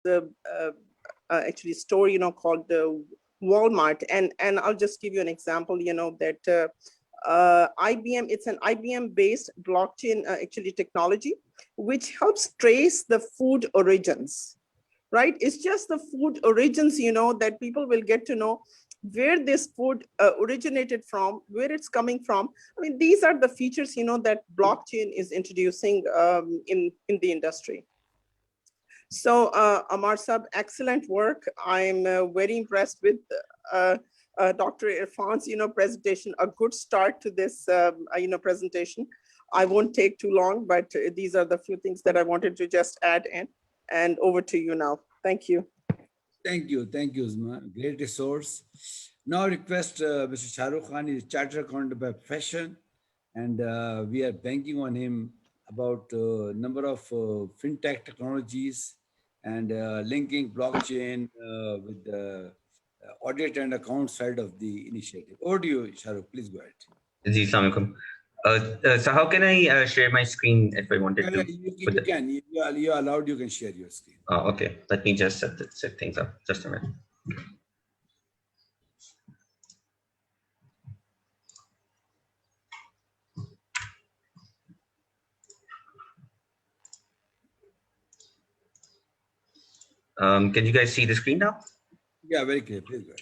the actually store, called the Walmart. And I'll just give you an example, that IBM, it's an IBM based blockchain actually technology, which helps trace the food origins, right? It's just the food origins, that people will get to know where this food originated from, where it's coming from. I mean, these are the features, that blockchain is introducing in the industry. So Ammar Sab, excellent work. I'm very impressed with Dr. Irfan's, presentation. A good start to this, presentation. I won't take too long, but these are the few things that I wanted to just add in. And over to you now. Thank you. Thank you, Uzma. Great resource. Now request Mr. Shahrukh Khan is chartered accountant by profession, and we are banking on him about number of fintech technologies and linking blockchain with the audit and account side of the initiative. Over to you, Shahrukh. Please go ahead. Ji, Assalamu alaikum. So how can I share my screen if I wanted to? You can. You're allowed. You can share your screen. Oh, okay. Let me just set things up. Just a minute. Can you guys see the screen now? Yeah, very clear. Please go ahead.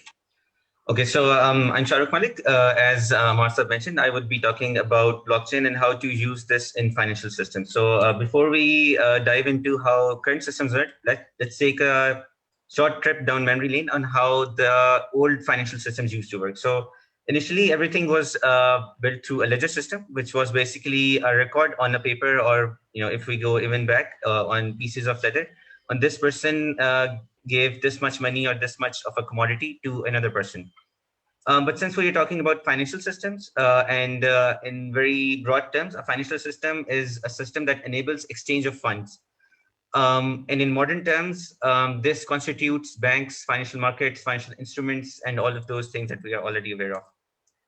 Okay, so I'm Shahrukh Malik. As Martha mentioned, I would be talking about blockchain and how to use this in financial systems. So before we dive into how current systems work, let's take a short trip down memory lane on how the old financial systems used to work. So initially, everything was built through a ledger system, which was basically a record on a paper, or if we go even back on pieces of leather, on this person gave this much money or this much of a commodity to another person. But since we're talking about financial systems and in very broad terms, a financial system is a system that enables exchange of funds. And in modern terms, this constitutes banks, financial markets, financial instruments, and all of those things that we are already aware of.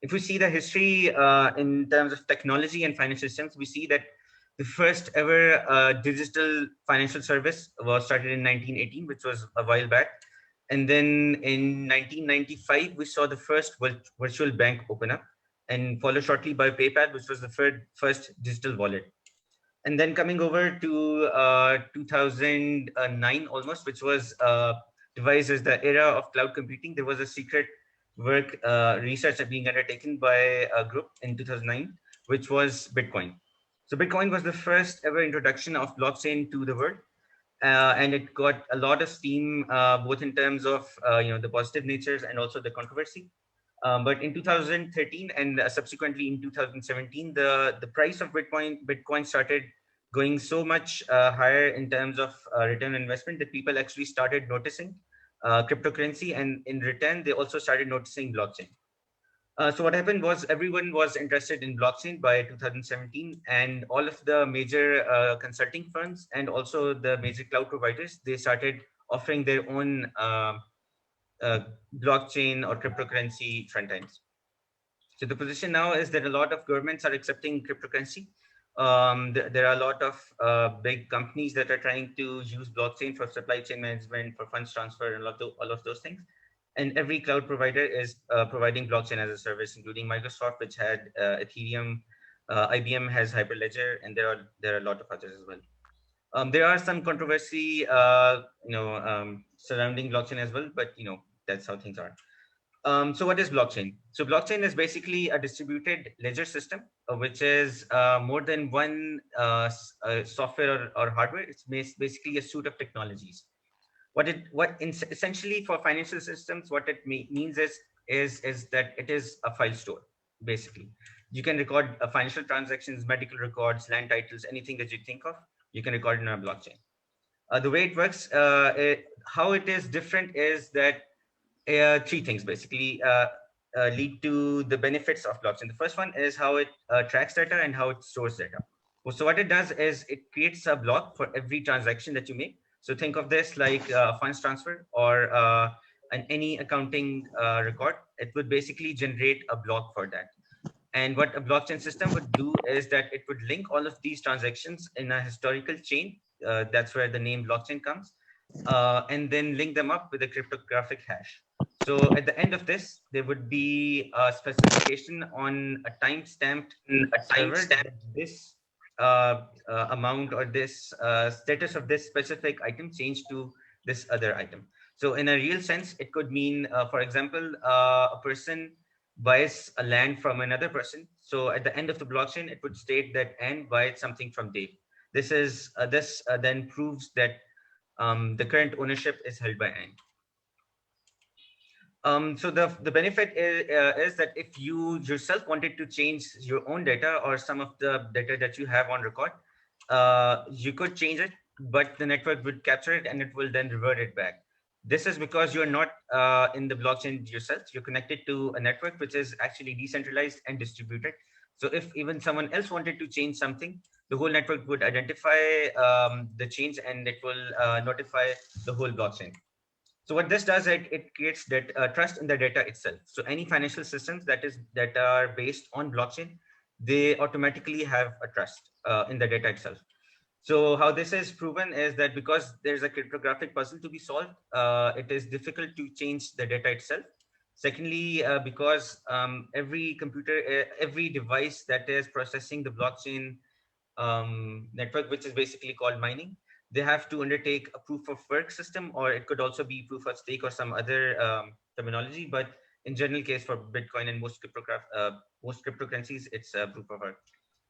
If we see the history in terms of technology and financial systems, we see that the first ever digital financial service was started in 1918, which was a while back. And then in 1995, we saw the first virtual bank open up, and followed shortly by PayPal, which was the first digital wallet. And then coming over to 2009 almost, which was devised as the era of cloud computing, there was a secret work research being undertaken by a group in 2009, which was Bitcoin. So Bitcoin was the first ever introduction of blockchain to the world. And it got a lot of steam, both in terms of the positive natures and also the controversy. But in 2013 and subsequently in 2017, the price of Bitcoin started going so much higher in terms of return on investment that people actually started noticing cryptocurrency, and in return they also started noticing blockchain. So what happened was everyone was interested in blockchain by 2017, and all of the major consulting firms and also the major cloud providers, they started offering their own blockchain or cryptocurrency front ends. So the position now is that a lot of governments are accepting cryptocurrency. There are a lot of big companies that are trying to use blockchain for supply chain management, for funds transfer, and all of those things. And every cloud provider is providing blockchain as a service, including Microsoft, which had Ethereum. IBM has Hyperledger, and there are a lot of others as well. There are some controversy, surrounding blockchain as well, but that's how things are. So what is blockchain? So blockchain is basically a distributed ledger system, which is more than one software or hardware. It's basically a suite of technologies. Essentially for financial systems, what it means is that it is a file store. Basically, you can record financial transactions, medical records, land titles, anything that you think of, you can record in a blockchain. The way it works, how it is different is that three things basically lead to the benefits of blockchain. The first one is how it tracks data and how it stores data. So what it does is it creates a block for every transaction that you make. So think of this like funds transfer or any accounting record. It would basically generate a block for that. And what a blockchain system would do is that it would link all of these transactions in a historical chain. That's where the name blockchain comes. and then link them up with a cryptographic hash. So at the end of this, there would be a specification on a time-stamped server that this amount or this status of this specific item changed to this other item. So in a real sense, it could mean, for example, a person buys a land from another person. So at the end of the blockchain, it would state that N buys something from Dave. This then proves that the current ownership is held by N. So the benefit is that if you yourself wanted to change your own data or some of the data that you have on record, you could change it, but the network would capture it and it will then revert it back. This is because you're not in the blockchain yourself. You're connected to a network which is actually decentralized and distributed. So if even someone else wanted to change something, the whole network would identify the change and it will notify the whole blockchain. So what this does, it creates that trust in the data itself. So any financial systems that are based on blockchain, they automatically have a trust in the data itself. So how this is proven is that because there's a cryptographic puzzle to be solved, it is difficult to change the data itself. Secondly, because every computer, every device that is processing the blockchain network, which is basically called mining, they have to undertake a proof of work system, or it could also be proof of stake or some other terminology. But in general case for Bitcoin and most cryptocurrencies, it's proof of work.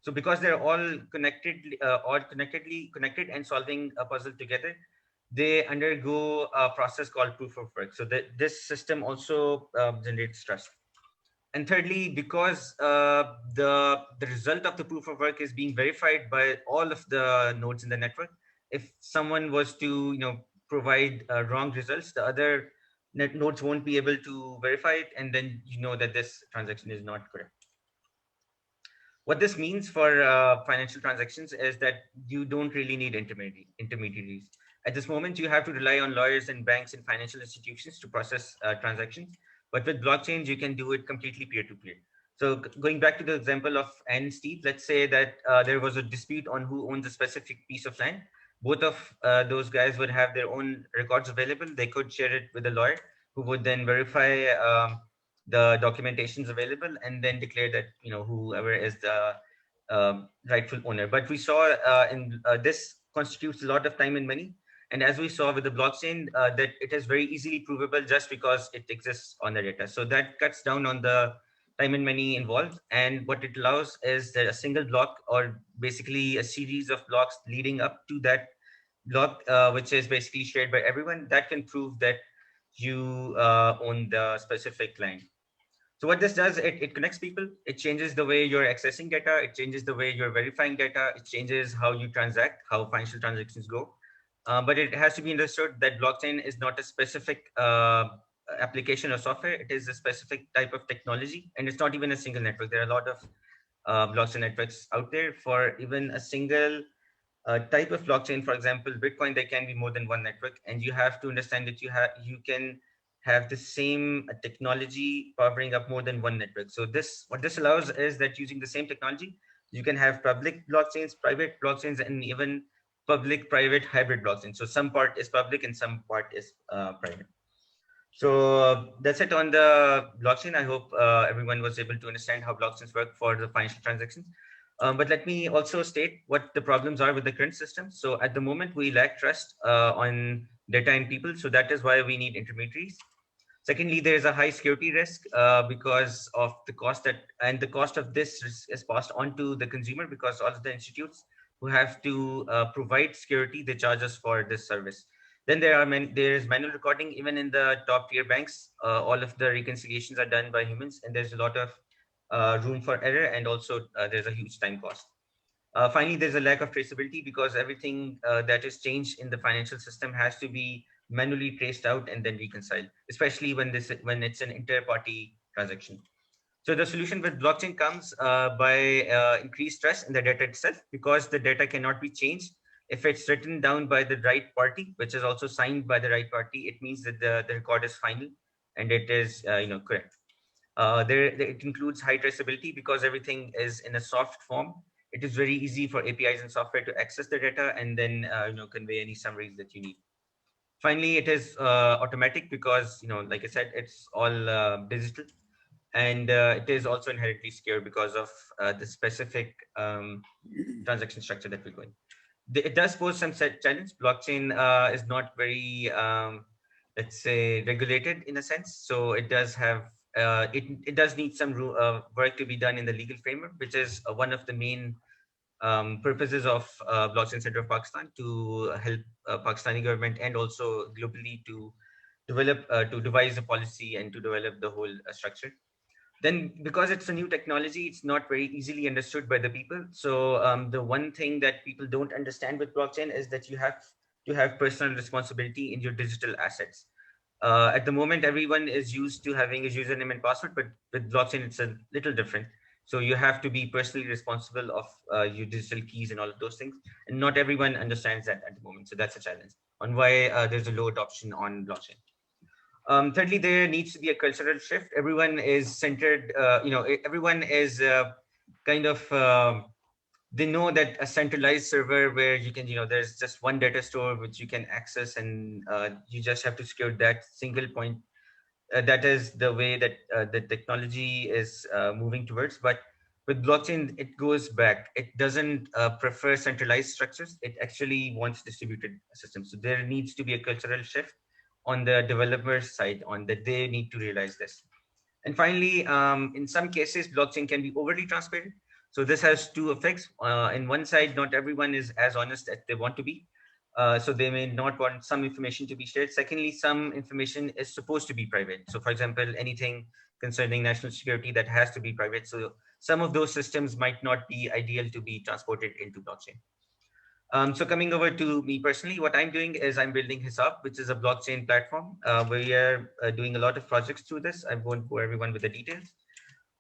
So because they're all connected and solving a puzzle together, they undergo a process called proof of work. So that this system also generates trust. And thirdly, because the result of the proof of work is being verified by all of the nodes in the network, if someone was to provide wrong results, the other nodes won't be able to verify it, and then you know that this transaction is not correct. What this means for financial transactions is that you don't really need intermediaries. At this moment, you have to rely on lawyers and banks and financial institutions to process transactions. But with blockchains, you can do it completely peer-to-peer. So going back to the example of Anne and Steve, let's say that there was a dispute on who owns a specific piece of land. Both of those guys would have their own records available. They could share it with a lawyer who would then verify the documentations available and then declare that whoever is the rightful owner. But we saw in this constitutes a lot of time and money, and as we saw with the blockchain, that it is very easily provable just because it exists on the data. So that cuts down on the time and money involved, and what it allows is that a single block, or basically a series of blocks leading up to that block, which is basically shared by everyone, that can prove that you own the specific line. So what this does, it connects people. It changes the way you're accessing data. It changes the way you're verifying data. It changes how you transact, how financial transactions go. But it has to be understood that blockchain is not a specific application or software. It is a specific type of technology, and it's not even a single network. There are a lot of blockchain networks out there. For even a single type of blockchain, for example, Bitcoin, there can be more than one network, and you have to understand that you can have the same technology powering up more than one network. So what this allows is that using the same technology, you can have public blockchains, private blockchains, and even public-private hybrid blockchains. So some part is public and some part is private. So that's it on the blockchain. I hope everyone was able to understand how blockchains work for the financial transactions. But let me also state what the problems are with the current system. So at the moment, we lack trust on data and people. So that is why we need intermediaries. Secondly, there is a high security risk because of the cost the cost of this is passed on to the consumer, because all of the institutes who have to provide security, they charge us for this service. Then there is manual recording. Even in the top tier banks, all of the reconciliations are done by humans, and there's a lot of room for error, and also there's a huge time cost. Finally, there's a lack of traceability because everything that is changed in the financial system has to be manually traced out and then reconciled, especially when it's an inter-party transaction. So the solution with blockchain comes by increased trust in the data itself, because the data cannot be changed. If it's written down by the right party, which is also signed by the right party, it means that the record is final and it is correct. It includes high traceability because everything is in a soft form. It is very easy for APIs and software to access the data and then convey any summaries that you need. Finally, it is automatic because, like I said, it's all digital, and it is also inherently secure because of the specific transaction structure that we're going. It does pose some set challenge. Blockchain is not very, let's say, regulated in a sense. So it does have, it does need some work to be done in the legal framework, which is one of the main purposes of Blockchain Center of Pakistan, to help Pakistani government and also globally to develop, to devise a policy and to develop the whole structure. Then, because it's a new technology, it's not very easily understood by the people. So the one thing that people don't understand with blockchain is that you have to have personal responsibility in your digital assets. At the moment, everyone is used to having a username and password, but with blockchain, it's a little different. So you have to be personally responsible of your digital keys and all of those things. And not everyone understands that at the moment. So that's a challenge on why there's a low adoption on blockchain. Thirdly, there needs to be a cultural shift. Everyone is centered, everyone is kind of, they know that a centralized server where you can, there's just one data store which you can access, and you just have to secure that single point. That is the way that the technology is moving towards. But with blockchain, it goes back. It doesn't prefer centralized structures. It actually wants distributed systems. So there needs to be a cultural shift on the developer side, on that they need to realize this. And finally, in some cases, blockchain can be overly transparent. So this has two effects. In one side, not everyone is as honest as they want to be. So they may not want some information to be shared. Secondly, some information is supposed to be private. So for example, anything concerning national security, that has to be private. So some of those systems might not be ideal to be transported into blockchain. So coming over to me personally, what I'm doing is I'm building Hisab, which is a blockchain platform. We are doing a lot of projects through this. I won't bore everyone with the details,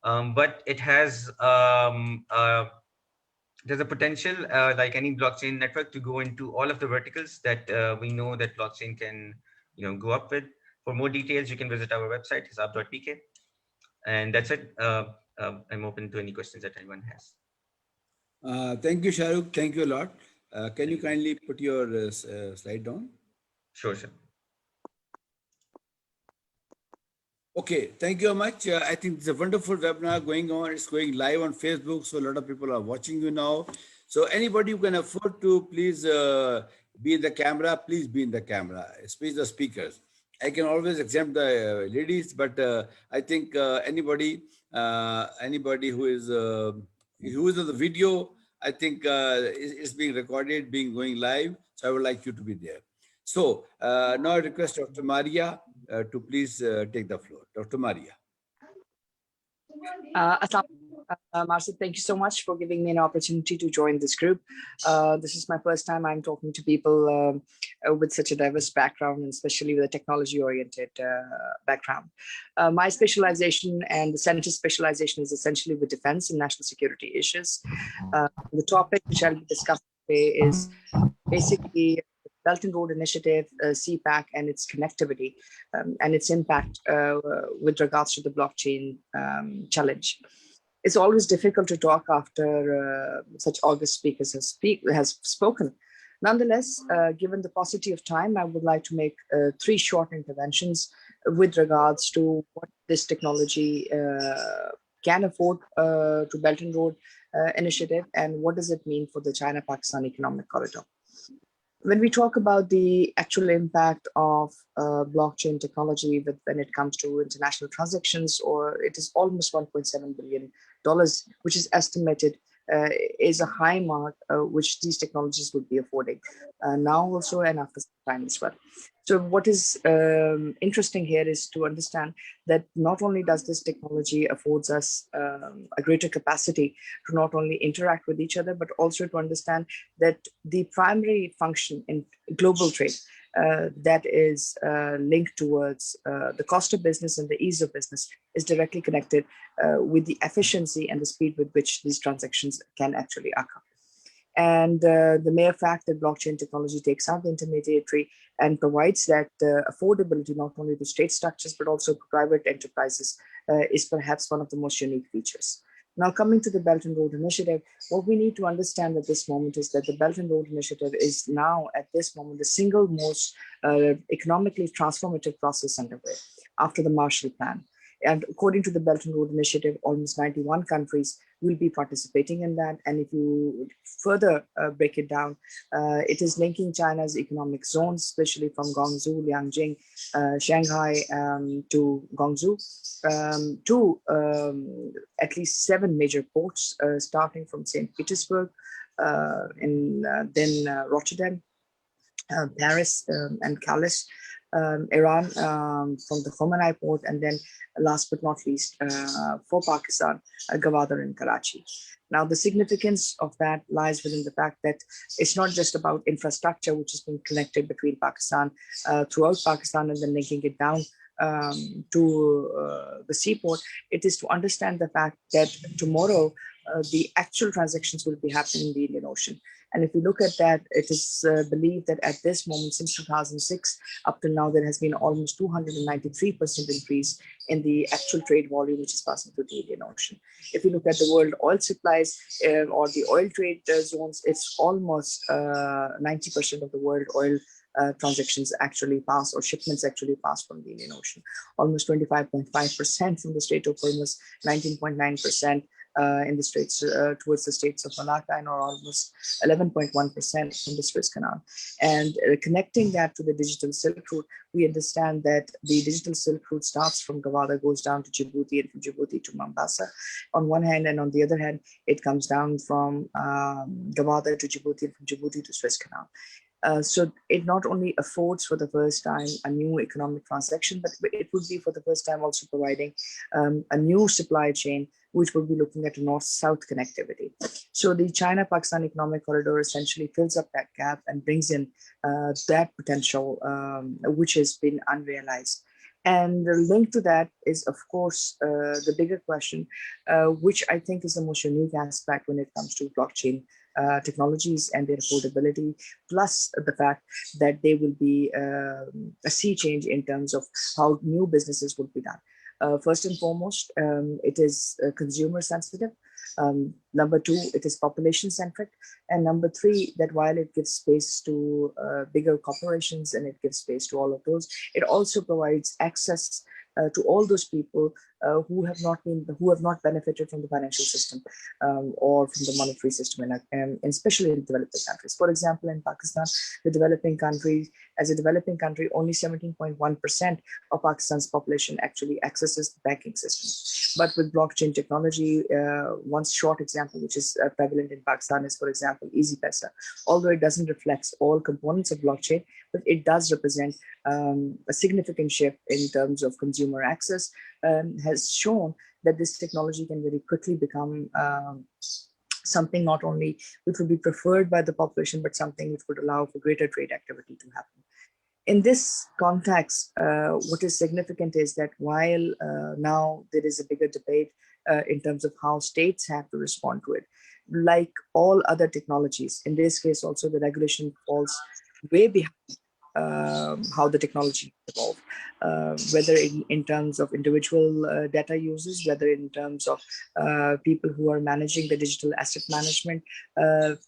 but it has there's a potential, like any blockchain network, to go into all of the verticals that we know that blockchain can, go up with. For more details, you can visit our website, hisab.pk, and that's it. I'm open to any questions that anyone has. Thank you, Shahrukh. Thank you a lot. Can you Thank you. kindly put your slide down? Sure, sure. Okay, thank you very much. I think it's a wonderful webinar going on. It's going live on Facebook, so a lot of people are watching you now. So anybody who can afford to, please be in the camera, please be in the camera, especially the speakers. I can always exempt the ladies, but I think anybody who is on the video, I think is being recorded, going live. So I would like you to be there. So now I request Dr. Maria to please take the floor. Dr. Maria. Marcia, thank you so much for giving me an opportunity to join this group. This is my first time I'm talking to people with such a diverse background, and especially with a technology-oriented background. My specialization and the center's specialization is essentially with defense and national security issues. The topic which I'll be discussing today is basically Belt and Road Initiative, CPEC, and its connectivity and its impact with regards to the blockchain challenge. It's always difficult to talk after such august speakers has spoken. Nonetheless, given the paucity of time, I would like to make 3 short interventions with regards to what this technology can afford to Belt and Road Initiative, and what does it mean for the China-Pakistan economic corridor. When we talk about the actual impact of blockchain technology when it comes to international transactions, or it is almost $1.7 billion, which is estimated is a high mark which these technologies would be affording now also and after some time as well. So what is interesting here is to understand that not only does this technology affords us a greater capacity to not only interact with each other, but also to understand that the primary function in global trade that is linked towards the cost of business and the ease of business is directly connected with the efficiency and the speed with which these transactions can actually occur. And the mere fact that blockchain technology takes out the intermediary and provides that affordability not only to state structures, but also private enterprises is perhaps one of the most unique features. Now, coming to the Belt and Road Initiative, what we need to understand at this moment is that the Belt and Road Initiative is now, at this moment, the single most economically transformative process underway after the Marshall Plan. And according to the Belt and Road Initiative, almost 91 countries will be participating in that. And if you further break it down, it is linking China's economic zones, especially from Guangzhou, Lianjing, Shanghai to Guangzhou, to at least 7 major ports, starting from St. Petersburg, then Rotterdam, Paris, and Calais, Iran, from the Khomeini port, and then last but not least, for Pakistan, Gwadar and Karachi. Now, the significance of that lies within the fact that it's not just about infrastructure, which has been connected between Pakistan, throughout Pakistan, and then linking it down to the seaport. It is to understand the fact that tomorrow the actual transactions will be happening in the Indian Ocean. And if you look at that, it is believed that at this moment, since 2006, up till now, there has been almost 293% increase in the actual trade volume, which is passing through the Indian Ocean. If you look at the world oil supplies or the oil trade zones, it's almost 90% of the world oil transactions actually pass, or shipments actually pass from the Indian Ocean. Almost 25.5% from the Strait of Hormuz, 19.9% in the straits towards the states of Malacca, and or almost 11.1% from the Suez Canal. And connecting that to the digital Silk Route, we understand that the digital Silk Route starts from Gwadar, goes down to Djibouti, and from Djibouti to Mombasa on one hand, and on the other hand, it comes down from Gwadar to Djibouti, and from Djibouti to Suez Canal. So it not only affords for the first time a new economic transaction, but it would be for the first time also providing a new supply chain, which would be looking at a north-south connectivity. So the China-Pakistan Economic Corridor essentially fills up that gap and brings in that potential, which has been unrealized. And linked to that is, of course, the bigger question, which I think is the most unique aspect when it comes to blockchain technologies and their affordability, plus the fact that they will be a sea change in terms of how new businesses will be done. First and foremost, it is consumer sensitive. Number 2, it is population centric. And number 3, that while it gives space to bigger corporations and it gives space to all of those, it also provides access to all those people who have not benefited from the financial system or from the monetary system, and especially in developing countries. For example, in Pakistan, the developing countries, as a developing country, only 17.1% of Pakistan's population actually accesses the banking system. But with blockchain technology, one short example which is prevalent in Pakistan is, for example, Easy Paisa. Although it doesn't reflect all components of blockchain, but it does represent a significant shift in terms of consumer access, has shown that this technology can very quickly become something not only which would be preferred by the population, but something which would allow for greater trade activity to happen. In this context, what is significant is that while now there is a bigger debate in terms of how states have to respond to it, like all other technologies, in this case also the regulation falls way behind how the technology evolve, whether in terms of individual data users, whether in terms of people who are managing the digital asset management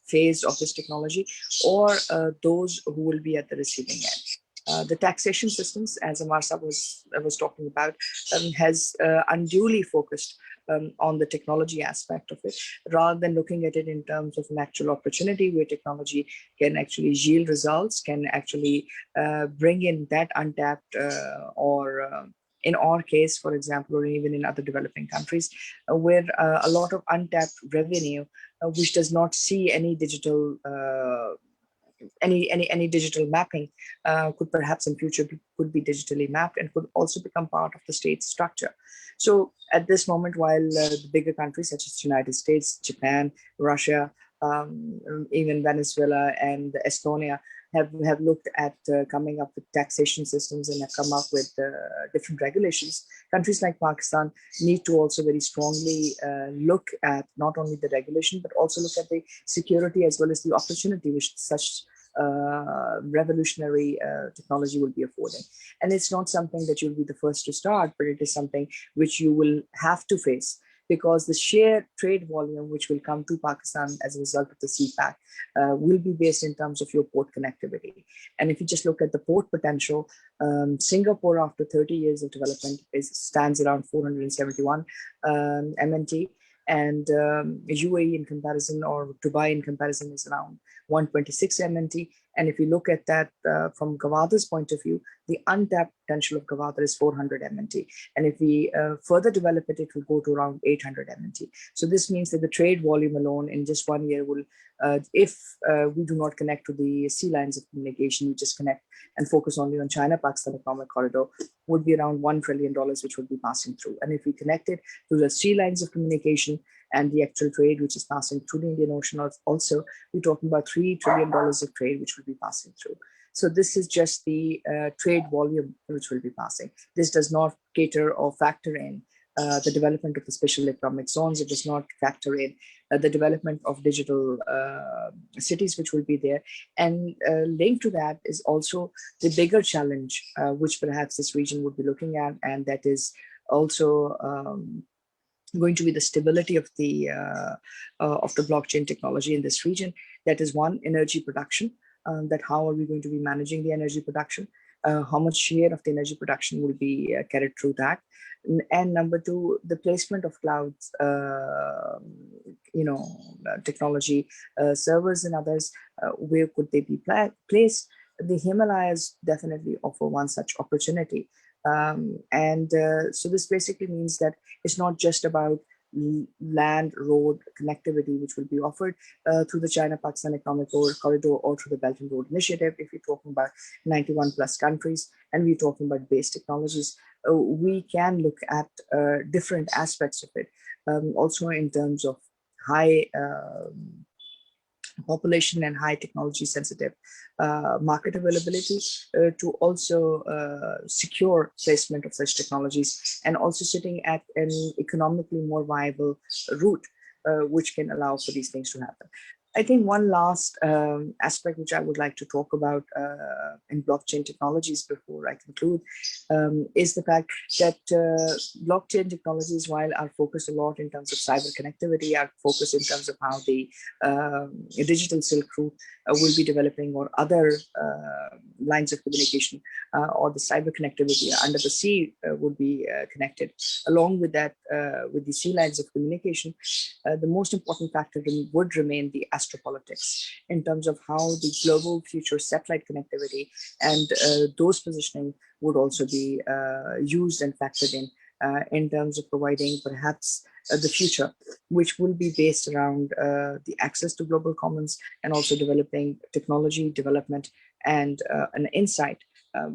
phase of this technology, or those who will be at the receiving end. The taxation systems, as Ammar was talking about, has unduly focused on the technology aspect of it, rather than looking at it in terms of an actual opportunity where technology can actually yield results, can actually bring in that untapped or in our case, for example, or even in other developing countries, where a lot of untapped revenue, which does not see any digital any digital mapping, could perhaps in future could be digitally mapped and could also become part of the state structure. So at this moment, while the bigger countries such as the United States, Japan, Russia, even Venezuela and Estonia have looked at coming up with taxation systems and have come up with different regulations, countries like Pakistan need to also very strongly look at not only the regulation, but also look at the security as well as the opportunity which such revolutionary technology will be affording. And it's not something that you'll be the first to start, but it is something which you will have to face, because the sheer trade volume which will come to Pakistan as a result of the CPEC will be based in terms of your port connectivity. And if you just look at the port potential, Singapore, after 30 years of development, stands around 471 MNT, and UAE in comparison, or Dubai in comparison, is around 126 MNT. And if you look at that from Gawada's point of view, the untapped potential of Gawada is 400 MNT. And if we further develop it, it will go to around 800 MNT. So this means that the trade volume alone in just 1 year will, if we do not connect to the sea lines of communication, we just connect and focus only on China-Pakistan Economic Corridor, would be around $1 trillion, which would be passing through. And if we connect it to the sea lines of communication and the actual trade which is passing through the Indian Ocean, also, we're talking about $3 trillion of trade which will be passing through. So this is just the trade volume which will be passing. This does not cater or factor in the development of the special economic zones. It does not factor in the development of digital cities which will be there. And linked to that is also the bigger challenge which perhaps this region would be looking at, and that is also going to be the stability of the blockchain technology in this region. That is one, energy production. That how are we going to be managing the energy production? How much share of the energy production will be carried through that? And number two, the placement of clouds, technology, servers and others, where could they be placed? The Himalayas definitely offer one such opportunity. So this basically means that it's not just about land road connectivity which will be offered through the China-Pakistan Economic Corridor or through the Belt and Road Initiative. If you're talking about 91 plus countries and we're talking about base technologies, we can look at different aspects of it, also in terms of high population and high technology sensitive market availability, to also secure placement of such technologies, and also sitting at an economically more viable route which can allow for these things to happen. I think one last aspect which I would like to talk about in blockchain technologies before I conclude is the fact that blockchain technologies, while are focused a lot in terms of cyber connectivity, are focused in terms of how the digital Silk Route will be developing, or other lines of communication, or the cyber connectivity under the sea would be connected. Along with that, with the sea lines of communication, the most important factor would remain the astropolitics in terms of how the global future satellite connectivity and those positioning would also be used and factored in terms of providing perhaps the future, which will be based around the access to global commons, and also developing technology development and an insight,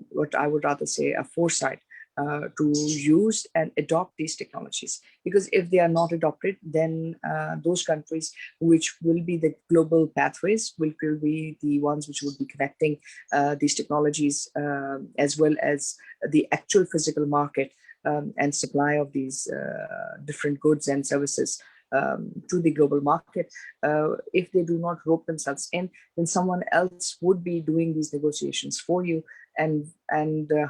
what I would rather say a foresight, to use and adopt these technologies. Because if they are not adopted, then those countries which will be the global pathways will be the ones which will be connecting these technologies, as well as the actual physical market and supply of these different goods and services to the global market. If they do not rope themselves in, then someone else would be doing these negotiations for you, and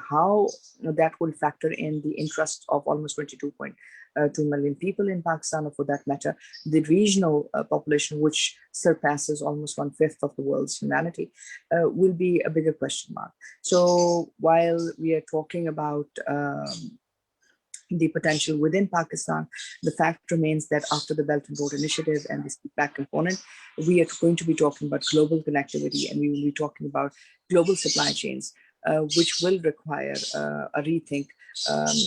how that will factor in the interest of almost 22.2 million people in Pakistan, or for that matter, the regional population, which surpasses almost 1/5 of the world's humanity, will be a bigger question mark. So while we are talking about the potential within Pakistan, the fact remains that after the Belt and Road Initiative and the CPEC component, we are going to be talking about global connectivity, and we will be talking about global supply chains, which will require a rethink,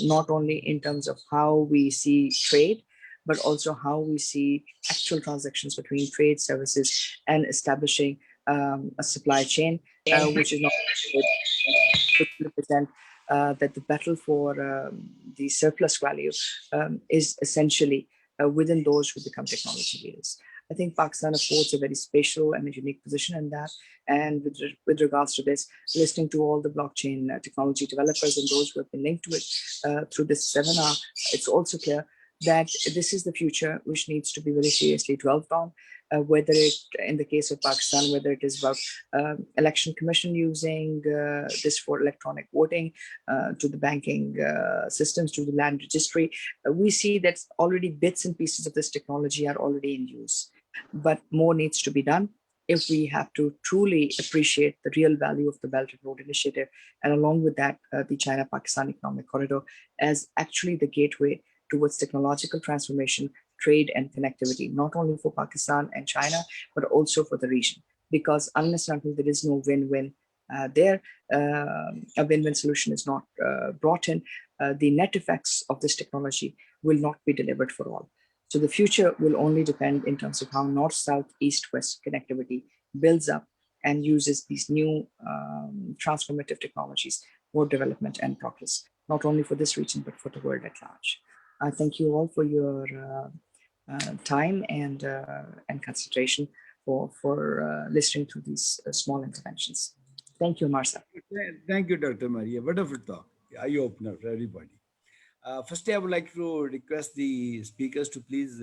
not only in terms of how we see trade, but also how we see actual transactions between trade, services, and establishing a supply chain, which is not represent that the battle for the surplus value is essentially within those who become technology leaders. I think Pakistan affords a very special and a unique position in that. And with regards to this, listening to all the blockchain technology developers and those who have been linked to it through this seminar, it's also clear that this is the future which needs to be very seriously dwelt on. whether it, in the case of Pakistan, whether it is about election commission using this for electronic voting, to the banking systems, to the land registry, we see that already bits and pieces of this technology are already in use. But more needs to be done if we have to truly appreciate the real value of the Belt and Road Initiative, and along with that, the China-Pakistan Economic Corridor as actually the gateway towards technological transformation, trade and connectivity, not only for Pakistan and China, but also for the region. Because unless and until there is no win-win there, a win-win solution is not brought in, the net effects of this technology will not be delivered for all. So the future will only depend in terms of how north, south, east, west connectivity builds up and uses these new transformative technologies for development and progress, not only for this region, but for the world at large. I thank you all for your time and consideration for listening to these small interventions. Thank you, Marsa. Thank you, Dr. Maria. Wonderful talk. Eye-opener for everybody. Firstly, I would like to request the speakers to please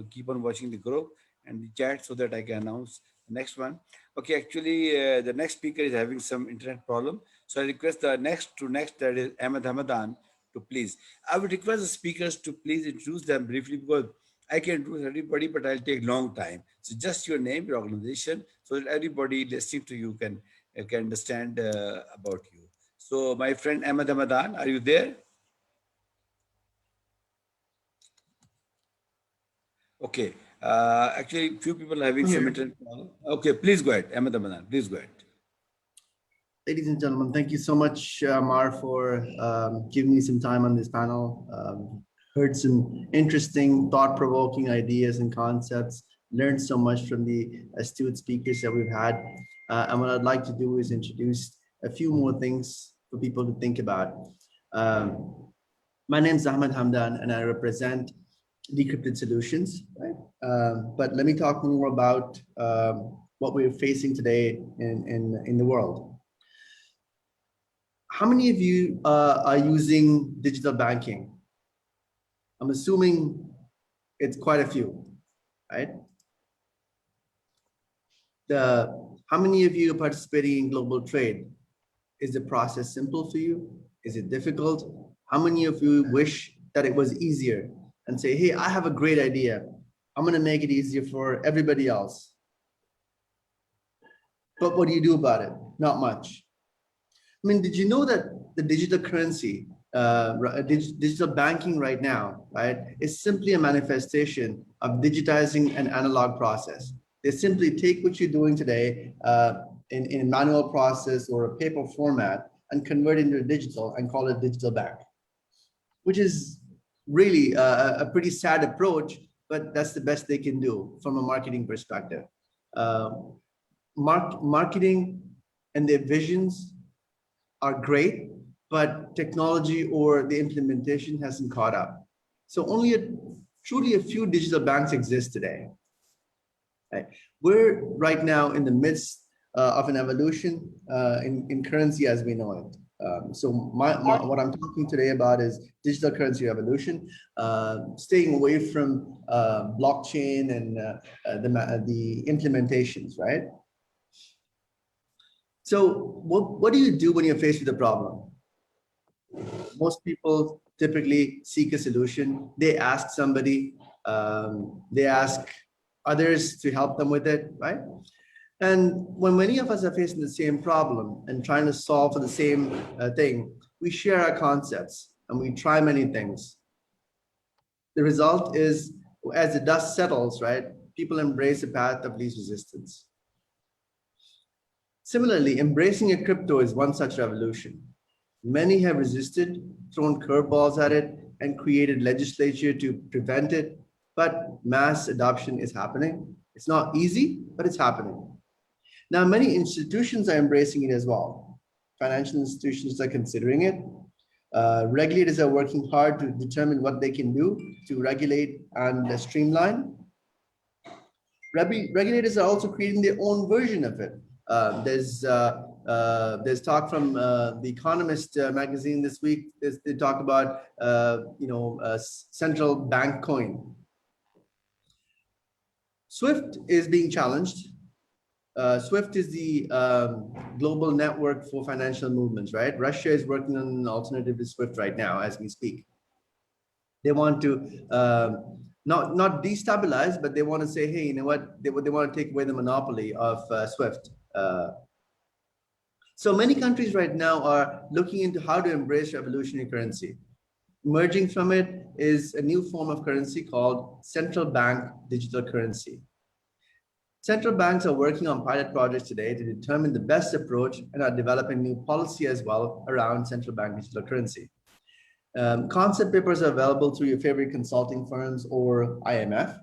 keep on watching the group and the chat so that I can announce the next one. Okay, actually, the next speaker is having some internet problem. So I request the next, that is Ahmed Hamadan, to please. I would request the speakers to please introduce them briefly, because I can introduce everybody, but I'll take long time. So just your name, your organization, so that everybody listening to you can understand about you. So my friend Ahmed Hamadan, are you there? Okay. Actually, few people are having some internet problem. Okay, please go ahead. Ahmed Hamadan, please go ahead. Ladies and gentlemen, thank you so much, Ammar, for giving me some time on this panel. Heard some interesting, thought-provoking ideas and concepts, learned so much from the astute speakers that we've had. And what I'd like to do is introduce a few more things for people to think about. My name is Ahmed Hamdan, and I represent Decrypted Solutions. Right? But let me talk more about what we're facing today in the world. How many of you are using digital banking? I'm assuming it's quite a few, right? How many of you are participating in global trade? Is the process simple for you? Is it difficult? How many of you wish that it was easier and say, hey, I have a great idea. I'm going to make it easier for everybody else. But what do you do about it? Not much. I mean, did you know that the digital currency, digital banking right now, right, is simply a manifestation of digitizing an analog process? They simply take what you're doing today in a manual process or a paper format and convert it into digital and call it digital bank, which is really a pretty sad approach, but that's the best they can do from a marketing perspective. Marketing and their visions are great, but technology or the implementation hasn't caught up. So truly a few digital banks exist today. Right? We're right now in the midst of an evolution in currency as we know it. So what I'm talking today about is digital currency revolution, staying away from blockchain and the implementations, right? So what do you do when you're faced with a problem? Most people typically seek a solution. They ask somebody, they ask others to help them with it, right? And when many of us are facing the same problem and trying to solve for the same thing, we share our concepts and we try many things. The result is, as the dust settles, right, people embrace a path of least resistance. Similarly, embracing a crypto is one such revolution. Many have resisted, thrown curveballs at it, and created legislature to prevent it, but mass adoption is happening. It's not easy, but it's happening. Now, many institutions are embracing it as well. Financial institutions are considering it. Regulators are working hard to determine what they can do to regulate and streamline. Regulators are also creating their own version of it. There's talk from The Economist magazine this week. They talk about central bank coin. SWIFT is being challenged. SWIFT is the global network for financial movements, right? Russia is working on an alternative to SWIFT right now as we speak. They want to not destabilize, but they want to say, hey, you know what? They want to take away the monopoly of SWIFT. So many countries right now are looking into how to embrace revolutionary currency. Emerging from it is a new form of currency called central bank digital currency. Central banks are working on pilot projects today to determine the best approach and are developing new policy as well around central bank digital currency. Concept papers are available through your favorite consulting firms or IMF.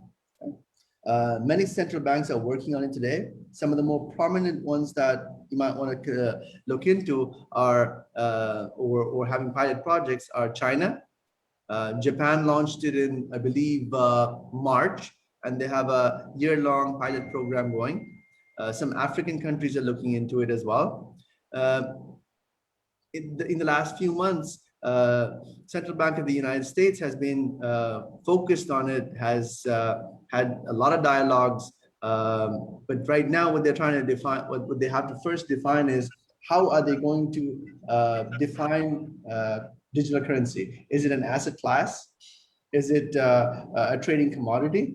Many central banks are working on it today. Some of the more prominent ones that you might want to look into are or having pilot projects are China. Japan launched it in, I believe, March, and they have a year-long pilot program going. Some African countries are looking into it as well. In the last few months, Central Bank of the United States has been focused on it, has had a lot of dialogues. But right now, what they're trying to define, what they have to first define is how are they going to define digital currency? Is it an asset class? Is it a trading commodity?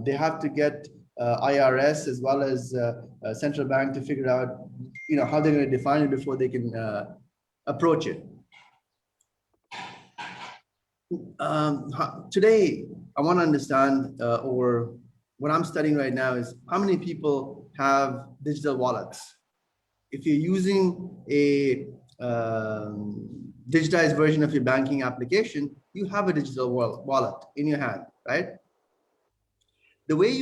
They have to get IRS as well as central bank to figure out, how they're going to define it before they can approach it. Today, I want to understand, or what I'm studying right now is how many people have digital wallets. If you're using a digitized version of your banking application, you have a digital wallet in your hand, right? The way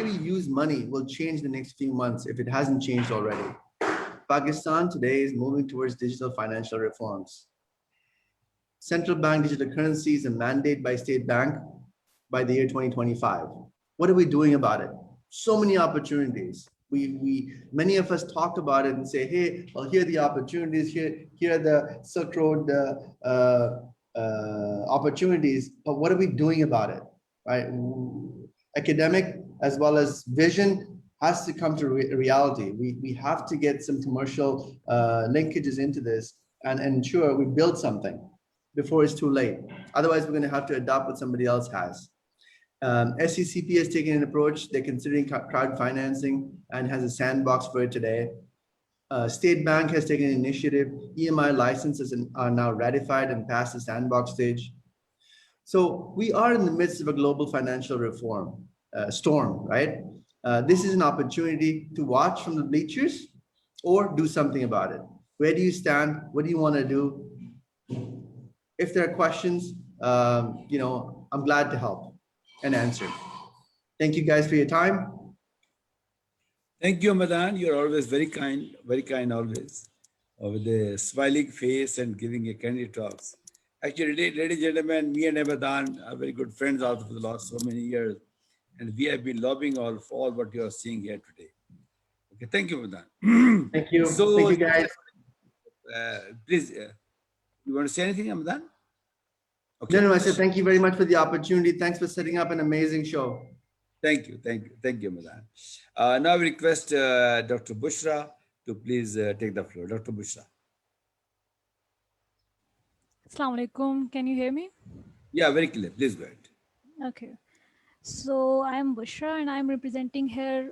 we use money will change the next few months if it hasn't changed already. Pakistan today is moving towards digital financial reforms. Central bank digital currency is a mandate by state bank by the year 2025. What are we doing about it? So many opportunities. Many of us talk about it and say, hey, well, here are the opportunities, here are the Silk Road opportunities, but what are we doing about it, right? Academic as well as vision has to come to reality. We have to get some commercial linkages into this and ensure we build something before it's too late. Otherwise, we're going to have to adopt what somebody else has. SECP has taken an approach. They're considering crowd financing and has a sandbox for it today. State Bank has taken an initiative. EMI licenses are now ratified and past the sandbox stage. So we are in the midst of a global financial reform storm, right? This is an opportunity to watch from the bleachers or do something about it. Where do you stand? What do you want to do? If there are questions, I'm glad to help and answer. Thank you guys for your time. Thank you, Madan. You're always very kind always, with a smiling face and giving a candid talks. Actually, ladies and gentlemen, me and Madan are very good friends also for the last so many years. And we have been lobbying for all what you are seeing here today. Okay, thank you, Madan. Thank you. So, thank you, guys. Please, you want to say anything, Madan? Okay. No, I said thank you very much for the opportunity. Thanks for setting up an amazing show. Thank you, Madan. Now we request Dr. Bushra to please take the floor. Dr. Bushra. Assalamu alaikum. Can you hear me? Yeah, very clear. Please go ahead. Okay. So I'm Bushra and I'm representing here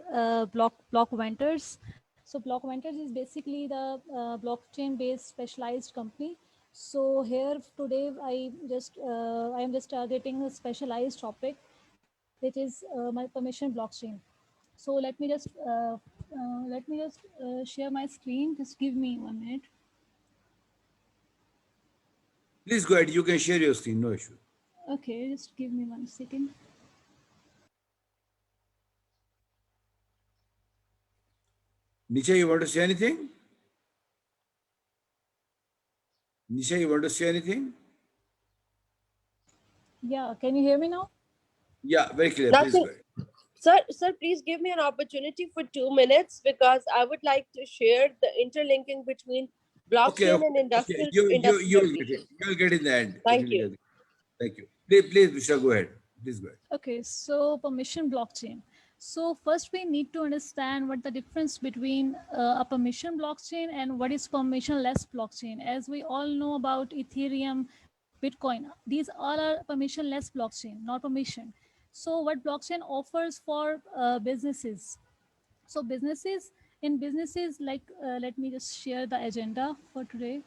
Block Ventures. So Block Ventures is basically the blockchain-based specialized company. So here today I am just targeting a specialized topic, which is my permission blockchain. So let me just share my screen. Just give me 1 minute. Please go ahead. You can share your screen. No issue. Okay, just give me 1 second. Nisha, you want to say anything? Nisha, you want to say anything? Yeah, can you hear me now? Yeah, very clear. Nothing. Please go ahead. Sir, please give me an opportunity for 2 minutes because I would like to share the interlinking between blockchain and industrial. Okay. You'll get it. You'll get it in the end. Thank you. Thank you. Please, Bushra, go ahead. Please go ahead. Okay, so permission blockchain. So first we need to understand what the difference between a permission blockchain and what is permissionless blockchain. As we all know about Ethereum, Bitcoin, these all are permissionless blockchain, not permission. So what blockchain offers for businesses? So businesses like, let me just share the agenda for today.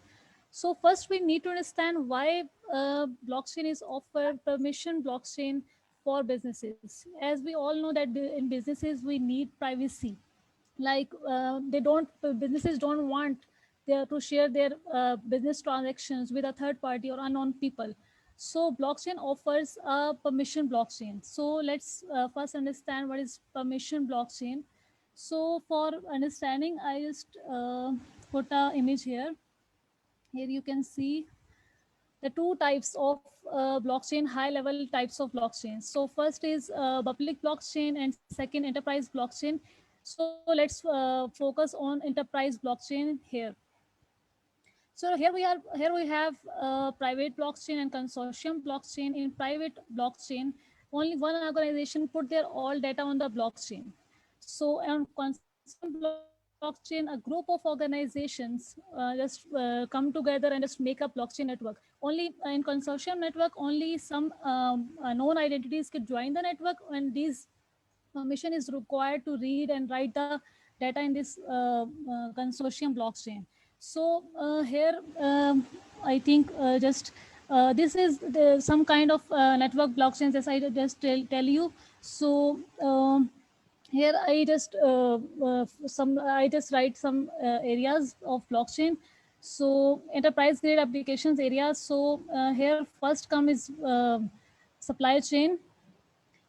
So first we need to understand why blockchain is offered permission blockchain for businesses. As we all know that in businesses we need privacy. Like they don't businesses don't want to share their business transactions with a third party or unknown people. So blockchain offers a permission blockchain. So let's first understand what is permission blockchain. So for understanding, I just put a image here. Here you can see the two types of blockchain, high level types of blockchain. So first is public blockchain and second enterprise blockchain. So let's focus on enterprise blockchain here. So here we have private blockchain and consortium blockchain. In private blockchain, only one organization put their all data on the blockchain. So on consortium blockchain, a group of organizations just come together and just make a blockchain network. Only in consortium network, only some known identities could join the network, and these permission is required to read and write the data in this consortium blockchain. So here, I think just this is some kind of network blockchains, as I just tell you. So here I just write some areas of blockchain. So enterprise grade applications areas. So here first come is supply chain.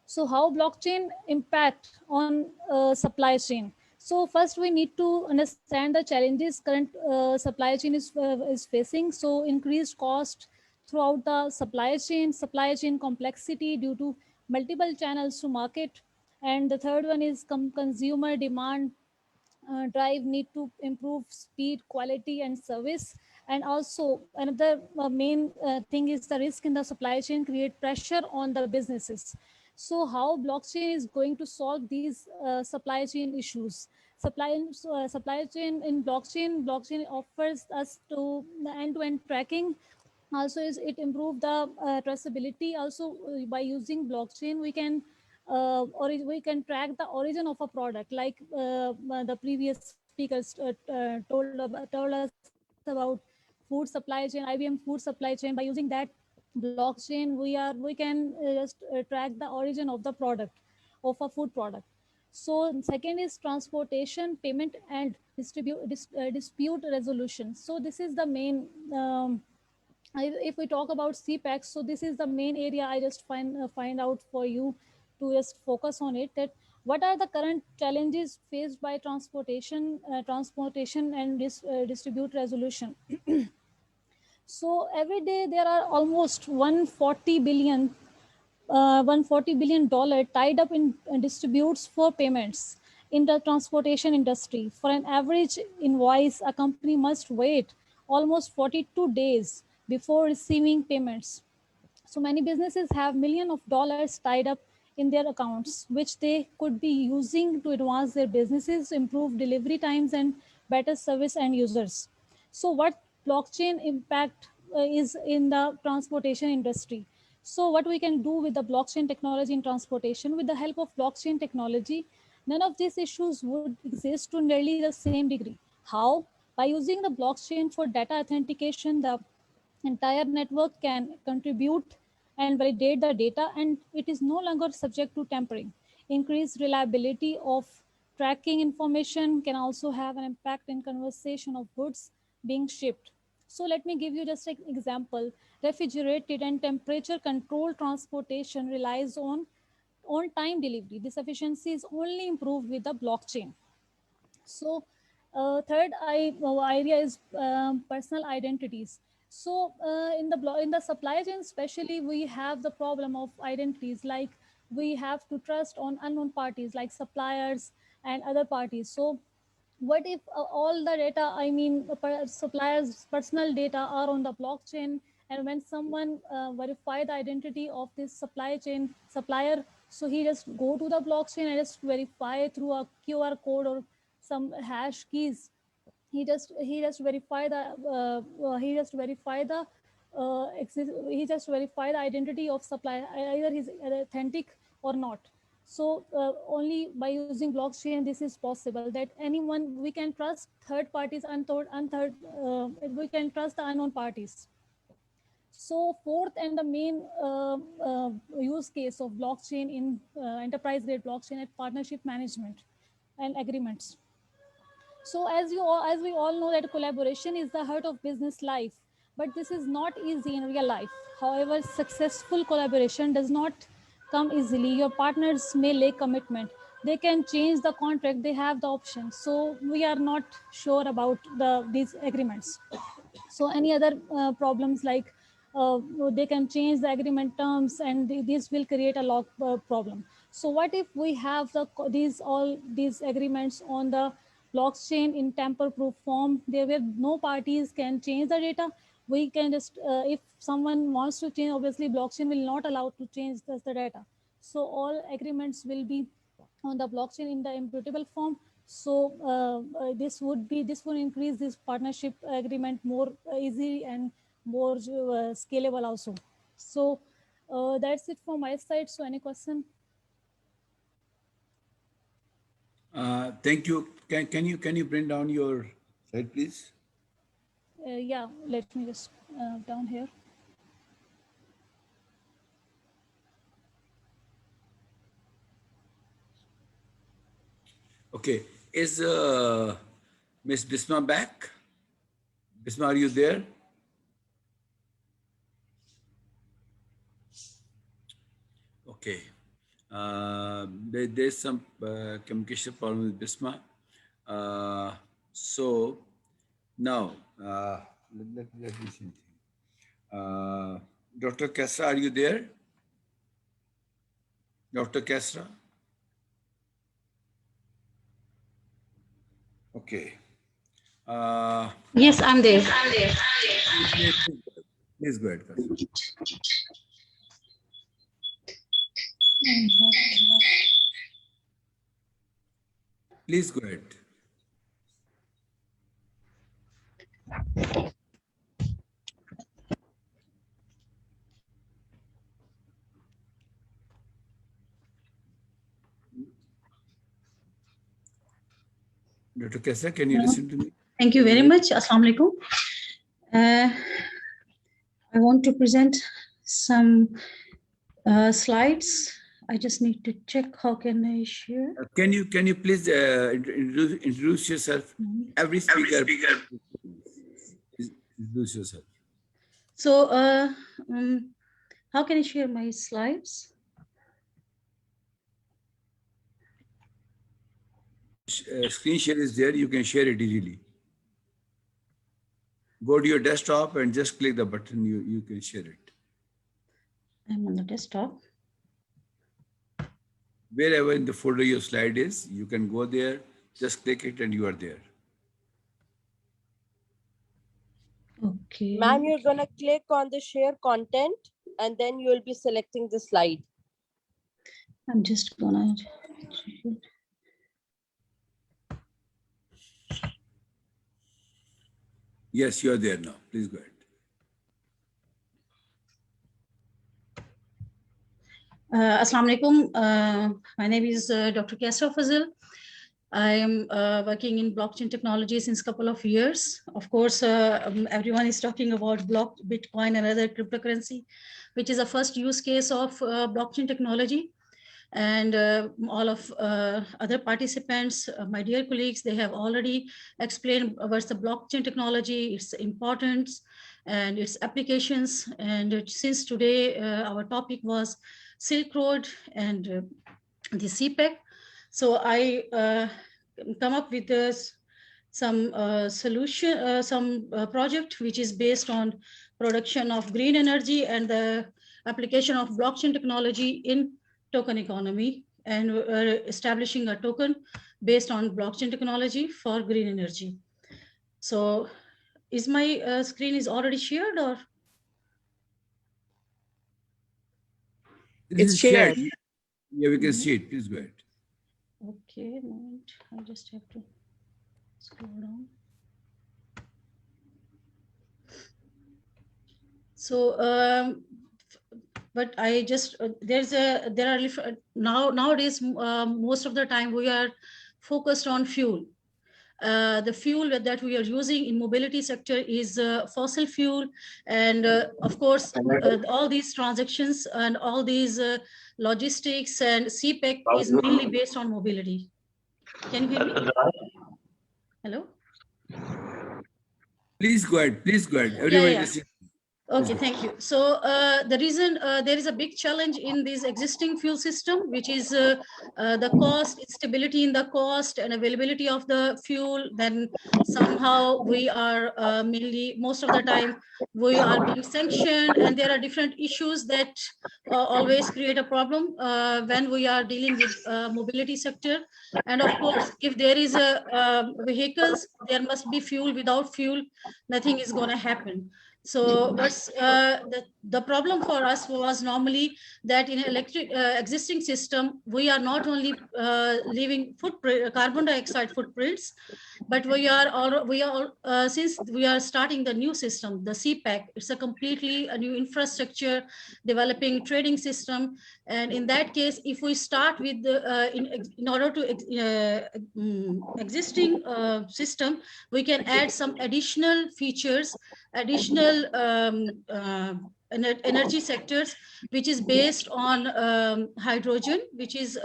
So how blockchain impact on supply chain? So first we need to understand the challenges current supply chain is facing. So increased cost throughout the supply chain complexity due to multiple channels to market. And the third one is consumer demand drive need to improve speed, quality, and service. And also another main thing is the risk in the supply chain create pressure on the businesses. So how blockchain is going to solve these supply chain issues? Supply chain in blockchain offers us to the end-to-end tracking. Also is it improve the traceability. Also by using blockchain we can or we can track the origin of a product, like the previous speakers told us about food supply chain, IBM food supply chain. By using that blockchain we can just track the origin of the product, of a food product. So second is transportation, payment, and dispute resolution. So this is the main if we talk about CPEC, so this is the main area I just find out for you to just focus on it. That what are the current challenges faced by transportation and dispute resolution? So every day there are almost 140 billion dollar tied up in disputes for payments in the transportation industry. For an average invoice, a company must wait almost 42 days before receiving payments. So many businesses have millions of dollars tied up in their accounts, which they could be using to advance their businesses, improve delivery times, and better service end users. So what blockchain impact is in the transportation industry? So what we can do with the blockchain technology in transportation? With the help of blockchain technology, none of these issues would exist to nearly the same degree. How? By using the blockchain for data authentication, the entire network can contribute and validate the data, and it is no longer subject to tampering. Increased reliability of tracking information can also have an impact in conversation of goods being shipped. So let me give you just an example. Refrigerated and temperature controlled transportation relies on on-time delivery. This efficiency is only improved with the blockchain. So third area is personal identities. So in the supply chain especially, we have the problem of identities. Like we have to trust on unknown parties like suppliers and other parties. So what if all the data, I mean suppliers personal data are on the blockchain, And when someone verify the identity of this supplier, so he just go to the blockchain and just verify through a QR code or some hash keys. He just verify the he just verify the identity of supplier, either he's authentic or not. So only by using blockchain this is possible, that anyone we can trust, third parties, we can trust the unknown parties. So fourth and the main use case of blockchain in enterprise grade blockchain at partnership management and agreements. So as we all know that collaboration is the heart of business life, but this is not easy in real life. However, successful collaboration does not come easily. Your partners may lack commitment. They can change the contract. They have the option. So we are not sure about these agreements. So any other problems like they can change the agreement terms, and this will create a lock problem. So what if we have all these agreements on the blockchain in tamper-proof form, there where no parties can change the data? We can just, if someone wants to change, obviously blockchain will not allow to change the data. So all agreements will be on the blockchain in the immutable form. So this will increase this partnership agreement more easy and more scalable also. So that's it from my side. So any question? Thank you. Can you bring down your slide, please? Yeah, let me just down here. Okay. Is Miss Bisma back? Bisma, are you there? Okay. There's some communication problem with Bisma. So now, let me see something. Dr. Kesra, are you there? Dr. Kesra? Okay. Yes, I'm there. Please go ahead, Kesra. Please go ahead. Dr. Kesra, can you listen to me? Thank you very much. Assalamu alaikum. I want to present some slides. I just need to check how can I share. Can you please introduce yourself? Every speaker. Introduce yourself. So how can I share my slides? Screen share is there. You can share it easily. Go to your desktop and just click the button. You can share it. I'm on the desktop. Wherever in the folder your slide is, you can go there, just click it and you are there. Okay. Ma'am, you're going to click on the share content and then you will be selecting the slide. I'm just gonna. Yes, you are there now. Please go ahead. Assalamu alaikum. My name is Dr. Kesra Fazil. I am working in blockchain technology since a couple of years. Of course, everyone is talking about Bitcoin and other cryptocurrency, which is the first use case of blockchain technology. And all of other participants, my dear colleagues, they have already explained what's the blockchain technology, its importance and its applications. And since today our topic was Silk Road and the CPEC, so I come up with some solution, some project which is based on production of green energy and the application of blockchain technology in token economy, and establishing a token based on blockchain technology for green energy. So is my screen is already shared or? This It's is shared. shared. Yeah, we can see it. Please go ahead. Okay, moment. I just have to scroll down. So, but I just there are nowadays most of the time we are focused on fuel. The fuel that we are using in mobility sector is fossil fuel, and of course all these transactions and all these logistics and CPEC is mainly based on mobility. Can you hear me? Hello? Please go ahead. Please go ahead. Yeah, Everybody yeah. listen. Okay, thank you. So the reason there is a big challenge in this existing fuel system, which is the cost, instability in the cost and availability of the fuel. Then somehow we are mainly, most of the time, we are being sanctioned, and there are different issues that always create a problem when we are dealing with mobility sector. And of course, if there is a vehicles, there must be fuel. Without fuel, nothing is going to happen. So what's the problem for us was normally that in electric existing system, we are not only leaving carbon dioxide footprints, but we are since we are starting the new system, the CPEC, it's a completely a new infrastructure, developing trading system. And in that case, if we start with the in order to existing system, we can add some additional features, additional energy sectors, which is based on hydrogen, which is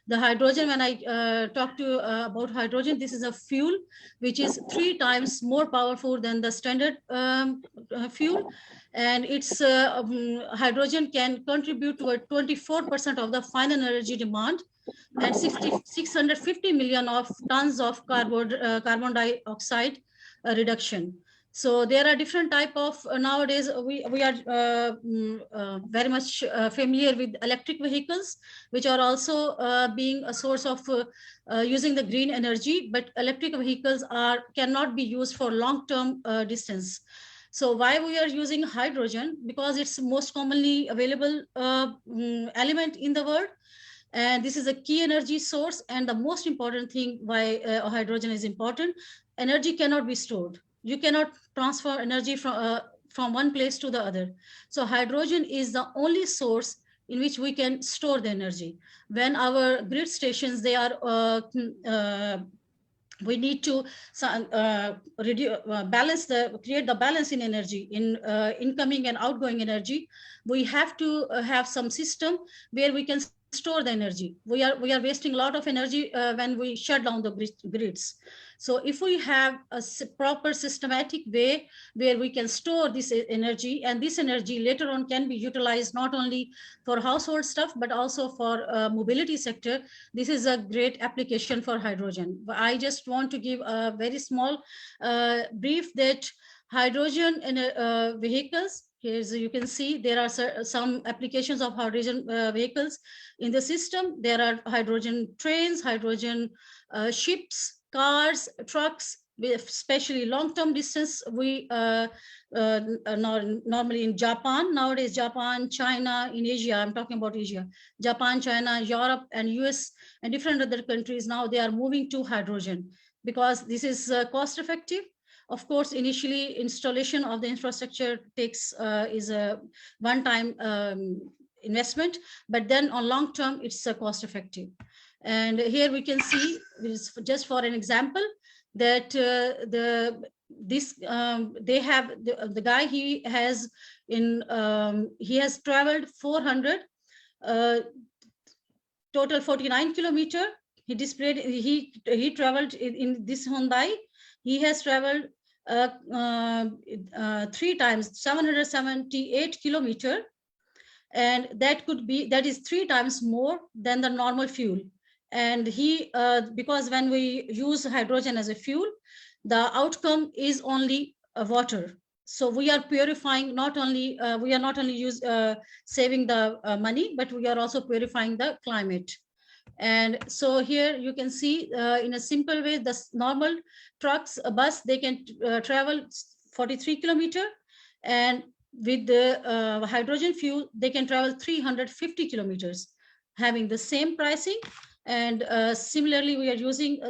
the hydrogen. When I talk to about hydrogen, this is a fuel which is 3 times more powerful than the standard fuel, and it's hydrogen can contribute to 24% of the final energy demand and 650 million of tons of carbon dioxide reduction. So there are different type of nowadays we are very much familiar with electric vehicles, which are also being a source of using the green energy, but electric vehicles cannot be used for long-term distance. So why we are using hydrogen? Because it's most commonly available element in the world. And this is a key energy source. And the most important thing why hydrogen is important, energy cannot be stored. You cannot transfer energy from one place to the other. So hydrogen is the only source in which we can store the energy. When our grid stations, they are we need to create the balance in energy, in incoming and outgoing energy. We have to have some system where we can store the energy. We are wasting a lot of energy when we shut down the grids. So if we have a proper systematic way where we can store this energy, and this energy later on can be utilized not only for household stuff, but also for mobility sector, this is a great application for hydrogen. I just want to give a very small brief that hydrogen in vehicles, here you can see there are some applications of hydrogen vehicles in the system. There are hydrogen trains, hydrogen ships, cars, trucks, especially long-term distance. We normally in Japan, nowadays Japan, China, in Asia, I'm talking about Asia, Japan, China, Europe, and US, and different other countries, now they are moving to hydrogen because this is cost effective. Of course, initially installation of the infrastructure takes is a one-time investment, but then on long term, it's cost effective. And here we can see, just for an example, that they have the guy, he has traveled 400 total 49 kilometer. He displayed, he traveled in this Hyundai. He has traveled 3 times 778 kilometer, and that is 3 times more than the normal fuel. And he because when we use hydrogen as a fuel, the outcome is only water. So we are purifying, not only we are not only saving the money, but we are also purifying the climate. And so here you can see in a simple way, the normal trucks, a bus, they can travel 43 kilometer, and with the hydrogen fuel, they can travel 350 kilometers, having the same pricing. And similarly, we are using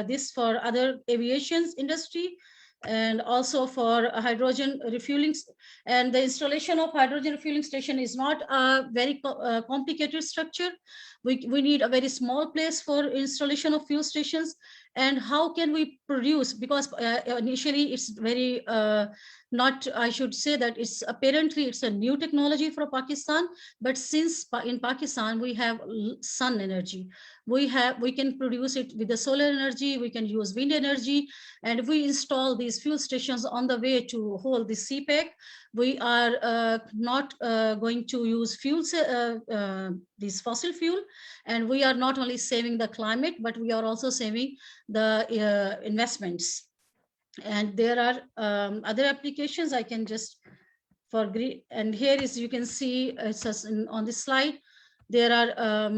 this for other aviations industry, and also for hydrogen refueling. And the installation of hydrogen refueling station is not a very complicated structure. We need a very small place for installation of fuel stations. And how can we produce? Because initially it's very not, I should say that it's apparently it's a new technology for Pakistan, but since in Pakistan we have sun energy, we can produce it with the solar energy, we can use wind energy. And if we install these fuel stations on the way to hold the CPEC, we are not going to use fuels, this fossil fuel, and we are not only saving the climate, but we are also saving the investments. And there are other applications I can just for green. And here is, you can see on this slide, there are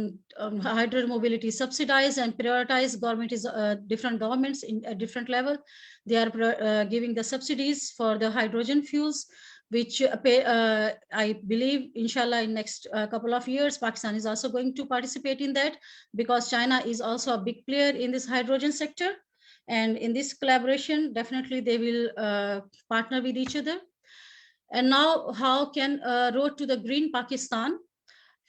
hydrogen mobility subsidized and prioritized. Government is different governments in a different level. They are giving the subsidies for the hydrogen fuels, which I believe, inshallah, in next couple of years, Pakistan is also going to participate in that, because China is also a big player in this hydrogen sector. And in this collaboration, definitely they will partner with each other. And now, how can road to the green Pakistan?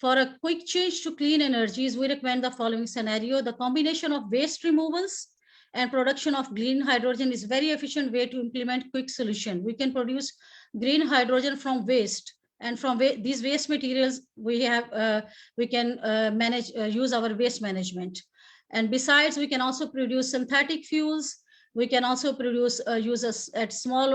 For a quick change to clean energies, we recommend the following scenario. The combination of waste removals and production of green hydrogen is very efficient way to implement quick solution. We can produce green hydrogen from waste, and from these waste materials we can manage use our waste management. And besides, we can also produce synthetic fuels. We can also produce users at small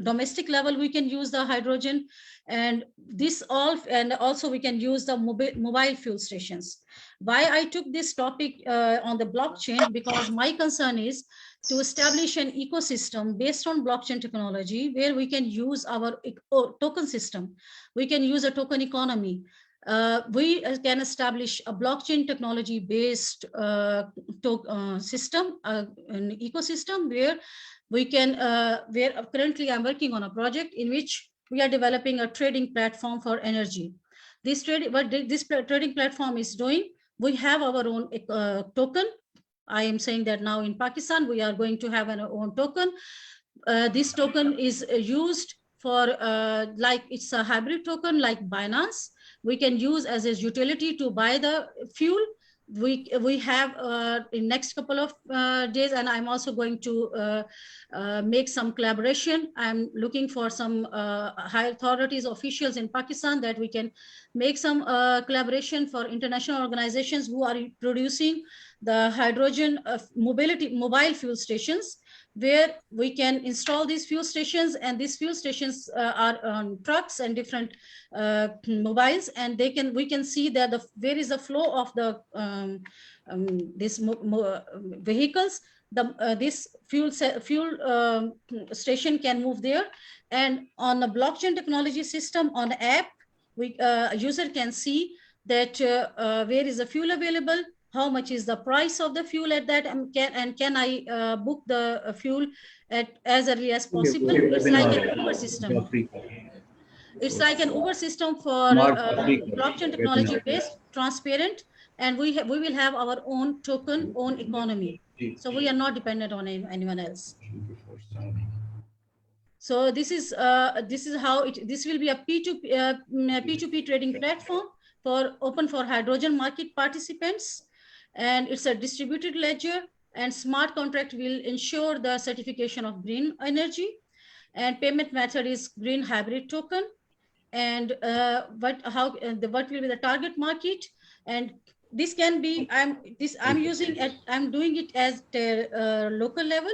domestic level. We can use the hydrogen, and this all, and also we can use the mobile fuel stations. Why I took this topic on the blockchain? Because my concern is to establish an ecosystem based on blockchain technology, where we can use our token system. We can use a token economy. We can establish a blockchain technology based system, an ecosystem where we can, where currently I'm working on a project in which we are developing a trading platform for energy. What this trading platform is doing, we have our own token. I am saying that now in Pakistan, we are going to have our own token. This token is used for, like it's a hybrid token like Binance. We can use as a utility to buy the fuel. We have in next couple of days, and I'm also going to make some collaboration. I'm looking for some high authorities, officials in Pakistan, that we can make some collaboration for international organizations who are producing the hydrogen mobile fuel stations, where we can install these fuel stations. And these fuel stations are on trucks and different mobiles, and we can see that where is the flow of the these vehicles. This fuel station can move there, and on the blockchain technology system on the app, a user can see that where is the fuel available, how much is the price of the fuel at that, and can I book the fuel at as early as possible. It's like an Uber system. It's like an Uber system for blockchain technology based, transparent, and we will have our own token, own economy. So we are not dependent on anyone else. So this is how this will be a P2P trading platform open for hydrogen market participants, and it's a distributed ledger, and smart contract will ensure the certification of green energy, and payment method is green hybrid token. And what will be the target market? And this can be, I'm doing it at the local level,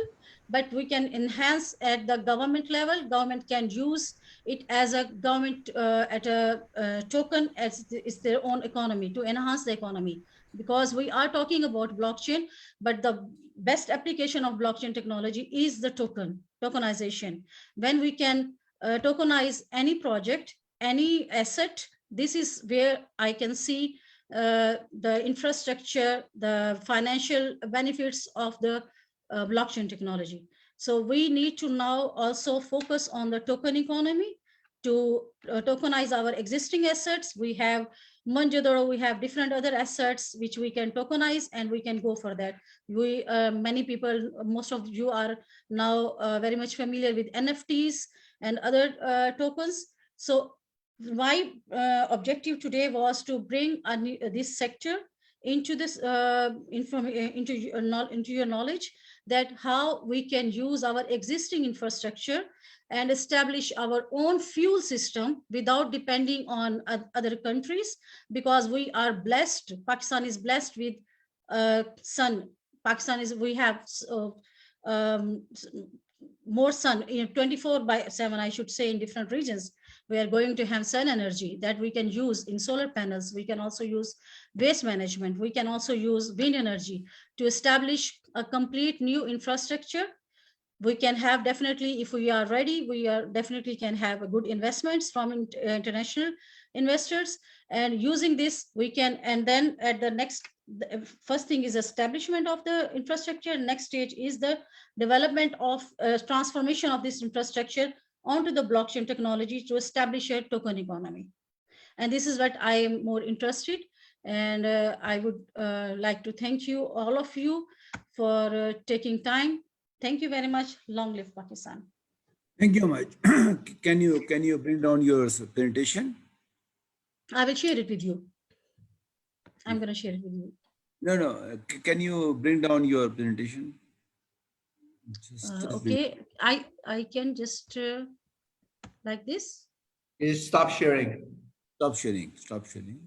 but we can enhance at the government level. Government can use it as a government at a token as it's their own economy, to enhance the economy. Because we are talking about blockchain, but the best application of blockchain technology is the tokenization. When we can tokenize any project, any asset, this is where I can see the infrastructure, the financial benefits of the blockchain technology. So we need to now also focus on the token economy, to tokenize our existing assets. We have Manjadoro, we have different other assets which we can tokenize, and we can go for that. We many people, most of you are now very much familiar with NFTs and other tokens. So my objective today was to bring this sector into this into your knowledge, that how we can use our existing infrastructure and establish our own fuel system without depending on other countries, because we are blessed. Pakistan is blessed with sun. Pakistan is, we have more sun, 24/7, I should say, in different regions. We are going to have sun energy that we can use in solar panels. We can also use waste management. We can also use wind energy to establish a complete new infrastructure. We can have, definitely, if we are ready, we are definitely can have a good investments from international investors. And using this, we can, and then at the next, the first thing is establishment of the infrastructure. Next stage is the development of transformation of this infrastructure onto the blockchain technology to establish a token economy. And this is what I am more interested. And I would like to thank you, all of you, for taking time. Thank you very much. Long live Pakistan. Thank you much. Can you bring down your presentation? I will share it with you. I'm going to share it with you. No. Can you bring down your presentation? Okay. I can just like this. Just stop sharing. Stop sharing. Stop sharing.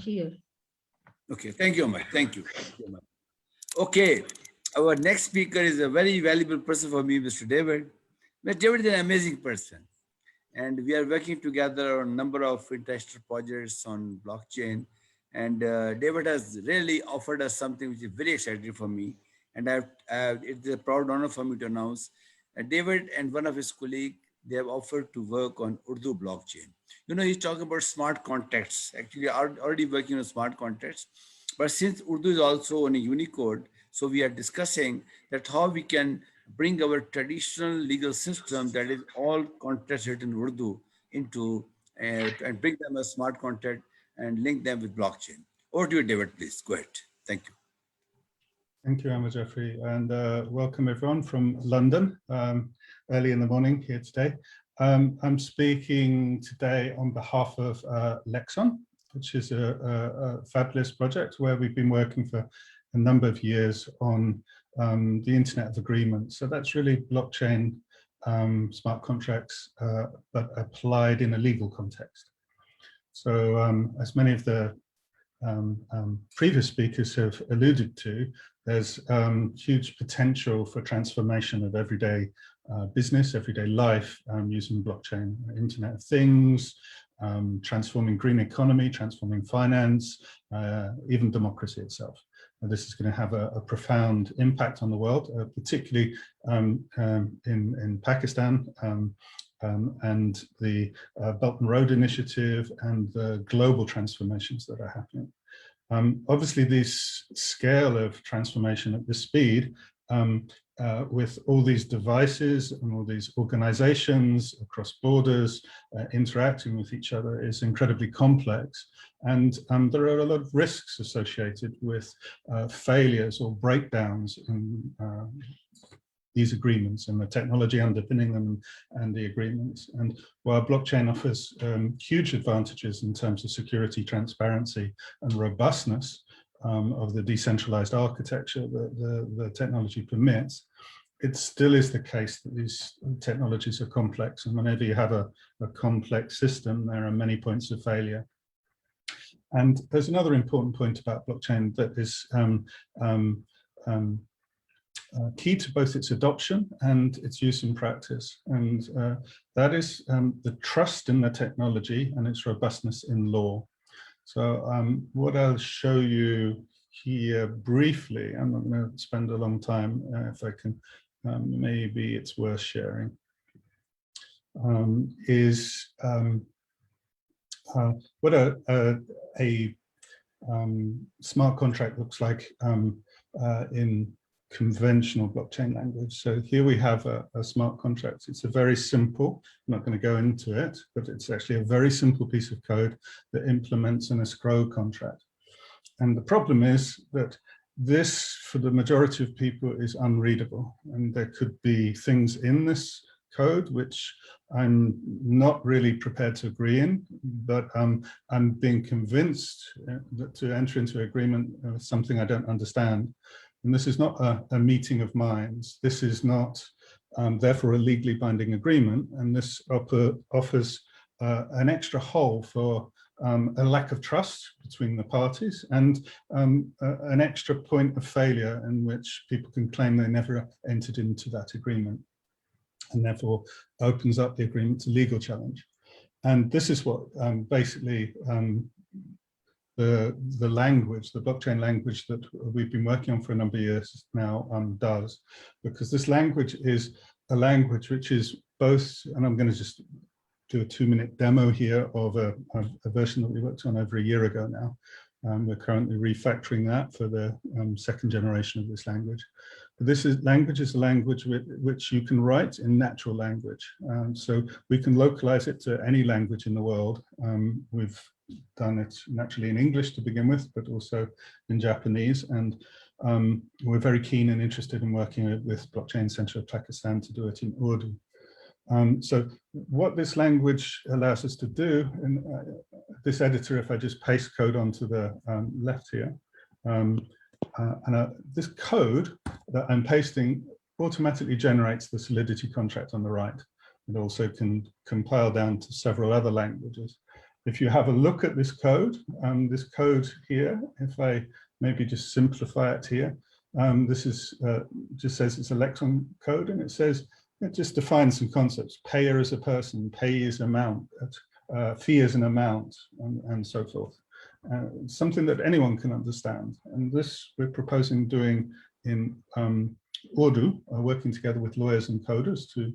Here. Okay. Thank you, Ammar. Thank you. Okay. Our next speaker is a very valuable person for me, Mr. David. Mr. David is an amazing person. And we are working together on a number of international projects on blockchain. And David has really offered us something which is very exciting for me. And it's a proud honor for me to announce David and one of his colleagues, they have offered to work on Urdu blockchain. You know, he's talking about smart contracts. Actually, already working on smart contracts. But since Urdu is also on a Unicode, so we are discussing that how we can bring our traditional legal system, that is all contracts written in Urdu, into and bring them as smart contract and link them with blockchain. Over to you, David, please. Go ahead. Thank you. Thank you, Ammar, Jaffri, and welcome everyone from London, early in the morning here today. I'm speaking today on behalf of Lexon, which is a fabulous project where we've been working for a number of years on the Internet of Agreements. So that's really blockchain smart contracts, but applied in a legal context. So as many of the previous speakers have alluded to, there's huge potential for transformation of everyday business, everyday life using blockchain, Internet of Things, transforming green economy, transforming finance, even democracy itself. And this is going to have a profound impact on the world, particularly in Pakistan, and the Belt and Road Initiative and the global transformations that are happening. Obviously, this scale of transformation at this speed, with all these devices and all these organizations across borders interacting with each other, is incredibly complex. And there are a lot of risks associated with failures or breakdowns in these agreements and the technology underpinning them and the agreements. And while blockchain offers huge advantages in terms of security, transparency, and robustness of the decentralized architecture that the technology permits, it still is the case that these technologies are complex. And whenever you have a complex system, there are many points of failure. And there's another important point about blockchain that is key to both its adoption and its use in practice. And that is the trust in the technology and its robustness in law. So what I'll show you here briefly, I'm not going to spend a long time, if I can, maybe it's worth sharing, is what a smart contract looks like in conventional blockchain language. So here we have a smart contract. It's a very simple, I'm not going to go into it, but it's actually a very simple piece of code that implements an escrow contract. And the problem is that this, for the majority of people, is unreadable. And there could be things in this code which I'm not really prepared to agree in, but I'm being convinced that to enter into agreement with something I don't understand. And this is not a meeting of minds. This is not, therefore, a legally binding agreement. And this offers an extra hole for a lack of trust between the parties and an extra point of failure in which people can claim they never entered into that agreement, and therefore opens up the agreement to legal challenge. And this is what basically the language, the blockchain language that we've been working on for a number of years now does, because this language is a language which is both, and I'm going to just do a 2-minute demo here of a version that we worked on over a year ago now. We're currently refactoring that for the second generation of this language. But this language is a language which you can write in natural language. So we can localize it to any language in the world. We've done it naturally in English to begin with, but also in Japanese. And we're very keen and interested in working with Blockchain Center of Pakistan to do it in Urdu. So what this language allows us to do, and this editor, if I just paste code onto the left here, this code that I'm pasting automatically generates the Solidity contract on the right. It also can compile down to several other languages. If you have a look at this code here, if I maybe just simplify it here, this is just says it's a Lexon code, and it says, it just defines some concepts: payer as a person, pay is amount, fee is an amount, and so forth. Something that anyone can understand. And this we're proposing doing in Urdu, working together with lawyers and coders to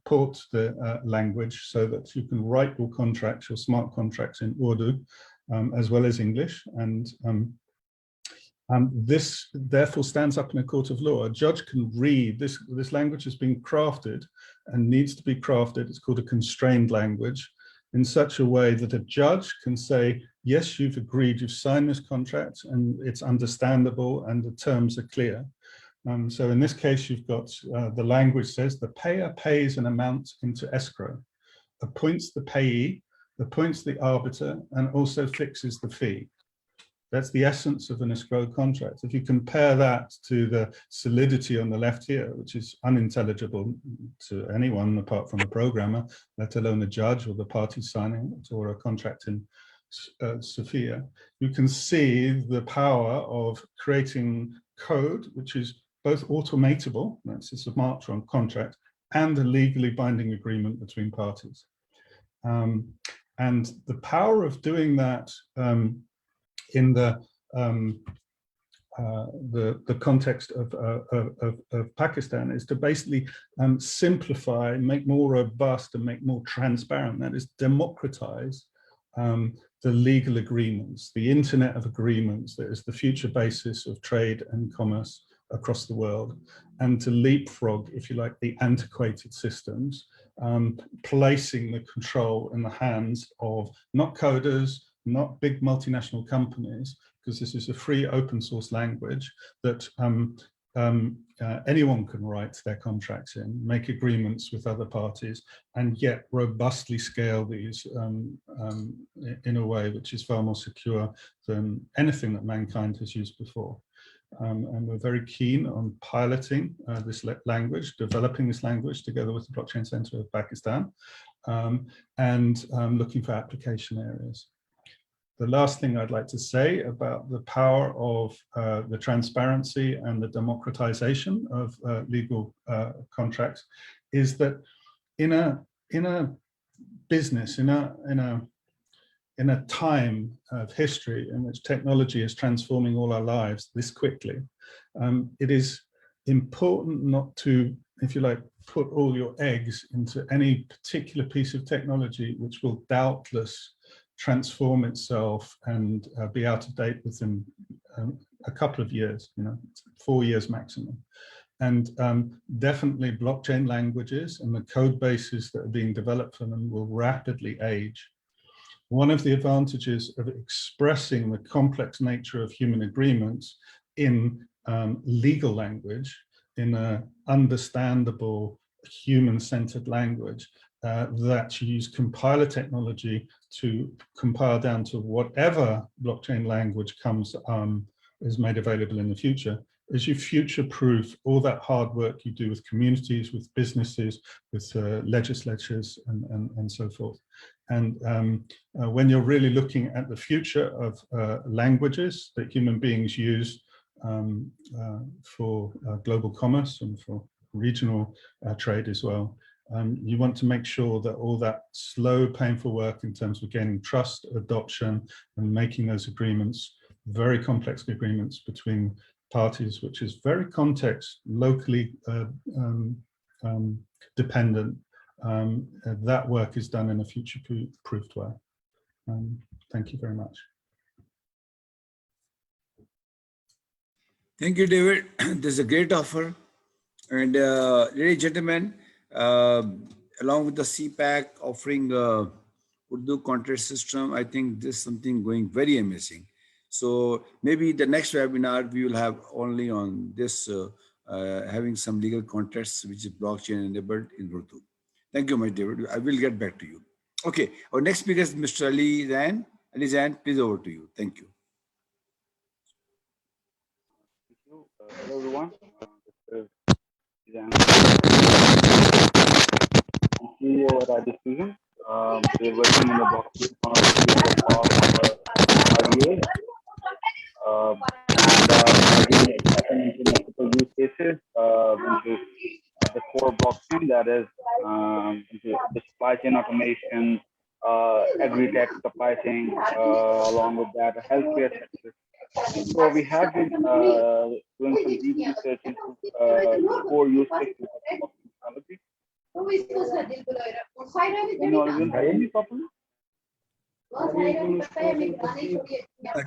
port the language so that you can write your contracts, your smart contracts in Urdu, as well as English. And this therefore stands up in a court of law. A judge can read this. This language has been crafted and needs to be crafted. It's called a constrained language, in such a way that a judge can say, yes, you've agreed, you've signed this contract, and it's understandable and the terms are clear. So in this case, you've got the language says the payer pays an amount into escrow, appoints the payee, appoints the arbiter, and also fixes the fee. That's the essence of an escrow contract. If you compare that to the Solidity on the left here, which is unintelligible to anyone apart from a programmer, let alone a judge or the party signing it, or a contract in Sophia, you can see the power of creating code which is both automatable, that's a smart contract, and a legally binding agreement between parties. And the power of doing that in the context of Pakistan is to basically simplify, make more robust, and make more transparent. That is, democratize the legal agreements, the internet of agreements that is the future basis of trade and commerce across the world, and to leapfrog, if you like, the antiquated systems, placing the control in the hands of not coders, not big multinational companies, because this is a free open source language that anyone can write their contracts in, make agreements with other parties, and yet robustly scale these in a way which is far more secure than anything that mankind has used before. And we're very keen on piloting this language, developing this language together with the Blockchain Center of Pakistan, and looking for application areas. The last thing I'd like to say about the power of the transparency and the democratization of legal contracts is that in a business, in a time of history in which technology is transforming all our lives this quickly, it is important not to, if you like, put all your eggs into any particular piece of technology which will doubtless transform itself and be out of date within a couple of years, 4 years maximum. And definitely blockchain languages and the code bases that are being developed for them will rapidly age. One of the advantages of expressing the complex nature of human agreements in legal language, in an understandable human-centered language, that you use compiler technology to compile down to whatever blockchain language is made available in the future, is you future-proof all that hard work you do with communities, with businesses, with legislatures, and so forth. And when you're really looking at the future of languages that human beings use for global commerce and for regional trade as well, you want to make sure that all that slow, painful work in terms of gaining trust, adoption, and making those agreements, very complex agreements between parties, which is very context, locally dependent, that work is done in a future-proofed way. Thank you very much. Thank you, David. This is a great offer. And ladies and gentlemen, along with the CPEC offering Urdu content system, I think this is something going very amazing. So maybe the next webinar we will have only on this, having some legal context which is blockchain enabled in Urdu. Thank you, my David. I will get back to you. Okay, our next speaker is Mr. Ali Zain. Ali Zain, please over to you. Thank you. Thank you. Hello, everyone. This is Zain. CEO at iDiffusion. We're working in the blockchain technology for the past 5 years. And tapping into multiple use cases into the core blockchain, that is into the supply chain automation, agri-tech supply chain, along with that, healthcare sector. So we have been doing some deep research into core use cases of technology. Can you all hear me properly?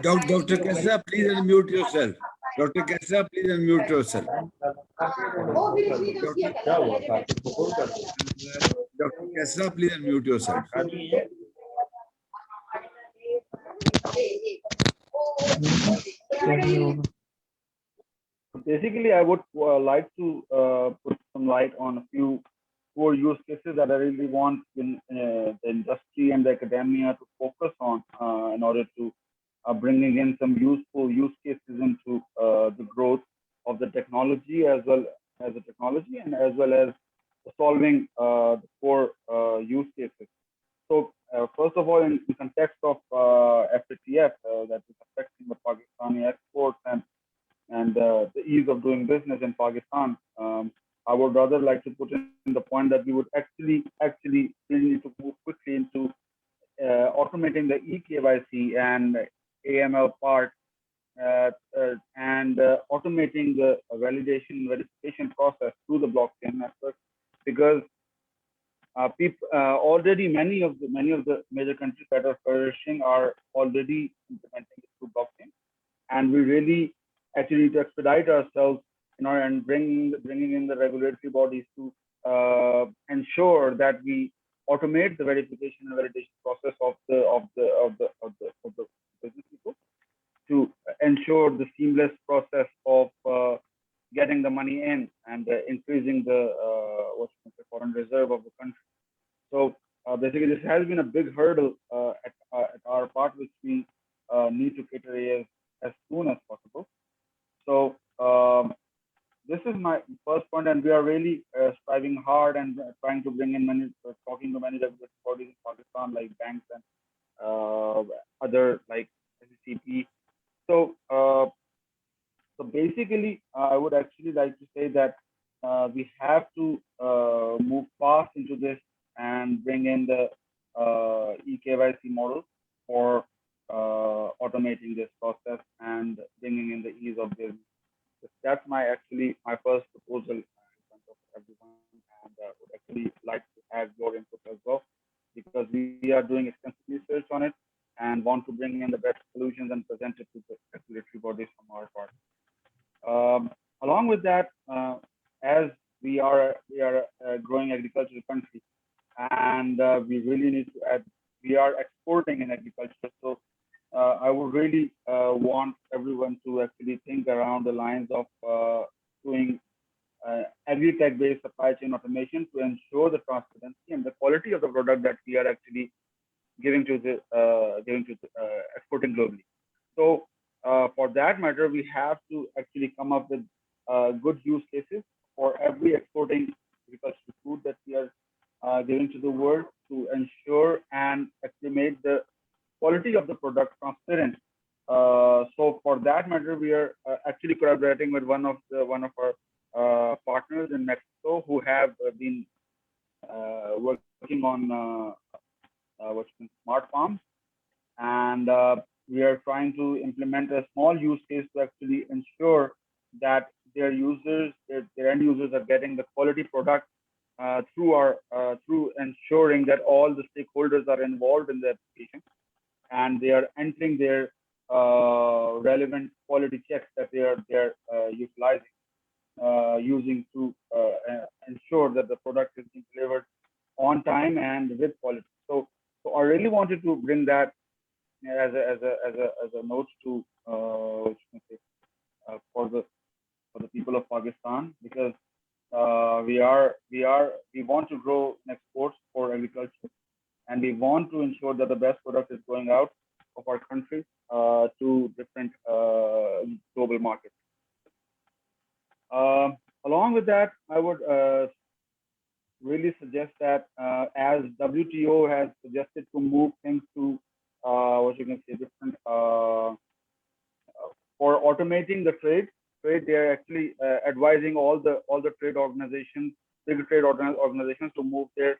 Dr. Kasra, please unmute yourself. Dr. Kasra, please unmute yourself. Dr. Kasra, please unmute yourself. Basically, I would like to put some light on a few core use cases that I really want in the industry and the academia to focus on in order to bringing in some useful use cases into the growth of the technology as well as solving the core use cases. So first of all, in the context of FATF that is affecting the Pakistani exports and the ease of doing business in Pakistan, I would rather like to put in the point that we would actually really need to move quickly into automating the eKYC and AML part and automating the validation verification process through the blockchain network, because people already many of the major countries that are flourishing are already implementing it through blockchain, and we really actually need to expedite ourselves and bringing in the regulatory bodies to ensure that we automate the verification and validation process of the business people to ensure the seamless process of getting the money in and increasing the foreign reserve of the country. So basically, this has been a big hurdle at our part, which we need to cater as soon as possible. So this is my first point, and we are really striving hard and trying to bring in talking to many regulatory bodies in Pakistan, like banks and other like CPEC. So basically, I would actually like to say that we have to move fast into this and bring in the eKYC model for automating this process and bringing in the ease of business. That's my first proposal in front of everyone, and would actually like to have your input as well, because we are doing extensive research on it. and want to bring in the best solutions and present it to the regulatory bodies from our part. Along with that, as we are a growing agricultural country, and we really need to add, we are exporting in agriculture. So I would really want everyone to actually think around the lines of doing agri-tech-based supply chain automation to ensure the transparency and the quality of the product that we are actually giving to the exporting globally. So for that matter, we have to actually come up with good use cases for every exporting agricultural food that we are giving to the world to ensure and actually make the quality of the product transparent. So for that matter, we are actually collaborating with one of our partners in Mexico who have been working on smart farms, and we are trying to implement a small use case to actually ensure that their users, their end users, are getting the quality product through ensuring that all the stakeholders are involved in the application, and they are entering their relevant quality checks that they are utilizing using to ensure that the product is being delivered on time and with quality. So I really wanted to bring that as a note to for the people of Pakistan, because we want to grow in exports for agriculture, and we want to ensure that the best product is going out of our country to different global markets. Along with that, I would really suggest that as WTO has suggested to move things to different for automating the trade, they are actually advising all the trade organizations, big trade organizations, to move their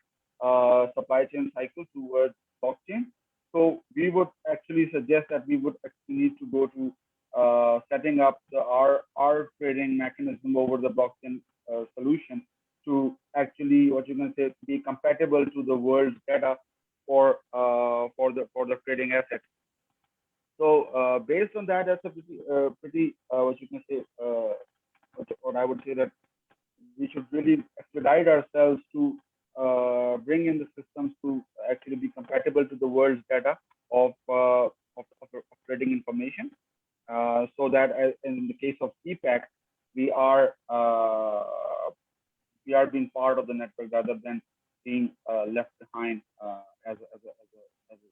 supply chain cycle towards blockchain. So we would actually suggest that we would actually need to go to setting up our trading mechanism over the blockchain solution to actually be compatible to the world's data for the trading assets. So based on that, that's a pretty what I would say, that we should really expedite ourselves to bring in the systems to actually be compatible to the world's data of trading information, so that in the case of CPEC, we are being part of the network rather than being left behind as a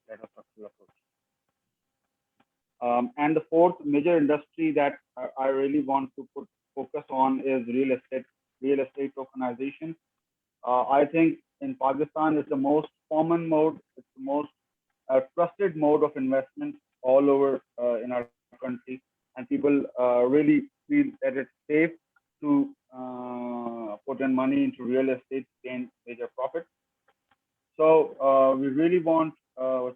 data structural approach. And the fourth major industry that I really want to put focus on is real estate tokenization. I think in Pakistan, it's the most common mode, it's the most trusted mode of investment all over in our country, and people really feel that it's safe to put in money into real estate to gain major profit. So we really want the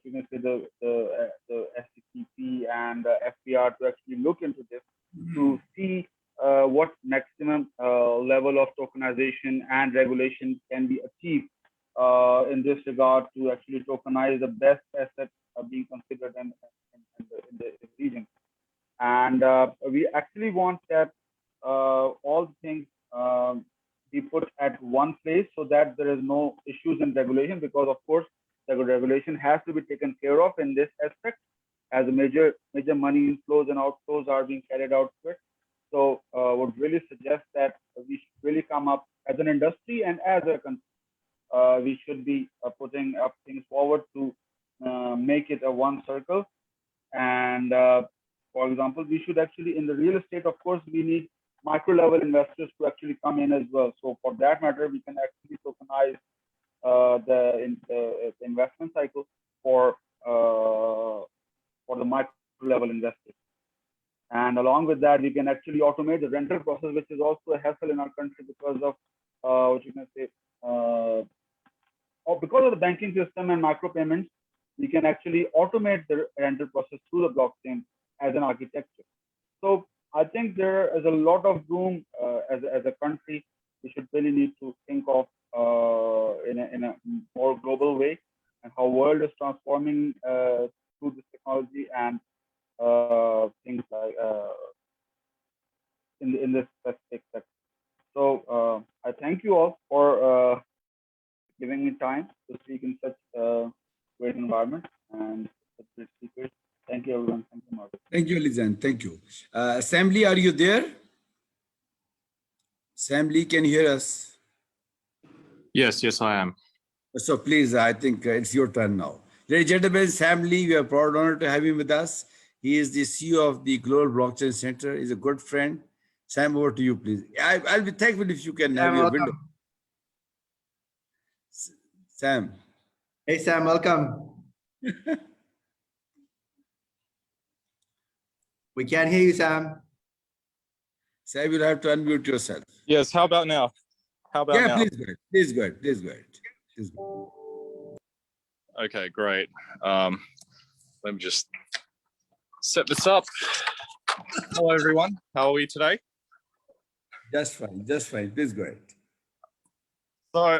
SCCP and FPR to actually look into this to see what maximum level of tokenization and regulation can be achieved in this regard to actually tokenize the best assets being considered in the region. And we actually want that all things be put at one place so that there is no issues in regulation, because of course the regulation has to be taken care of in this aspect, as a major money inflows and outflows are being carried out to it. So would really suggest that we should really come up as an industry and as a country. We should be putting up things forward to make it a one circle. And for example, we should actually, in the real estate, of course, we need micro level investors to actually come in as well. So for that matter, we can actually tokenize the investment cycle for the micro level investors. And along with that, we can actually automate the rental process, which is also a hassle in our country because of because of the banking system and micro payments. We can actually automate the rental process through the blockchain as an architecture. So I think there is a lot of room as a country. We should really need to think of in a more global way, and how world is transforming through this technology and things like in this specific sector. So I thank you all for giving me time to speak in such a great environment and such great speakers. Thank you, everyone. Thank you, Margaret. Thank you, Lizan. Thank you. Assembly, are you there? Assembly, can you hear us? Yes, I am. So please, I think it's your turn now. Ladies and gentlemen, Sam Lee, we are proud honor to have him with us. He is the CEO of the Global Blockchain Center. He's a good friend. Sam, over to you, please. I'll be thankful if you can have your window. Sam. Hey, Sam, welcome. We can't hear you, Sam. Sam, you'll have to unmute yourself. Yes, how about now? How about now? Please go ahead. Please go ahead. Please go ahead. Please go ahead. Okay, great. Let me just set this up. Hello, everyone. How are we today? Just fine. Just fine. Please go ahead. So,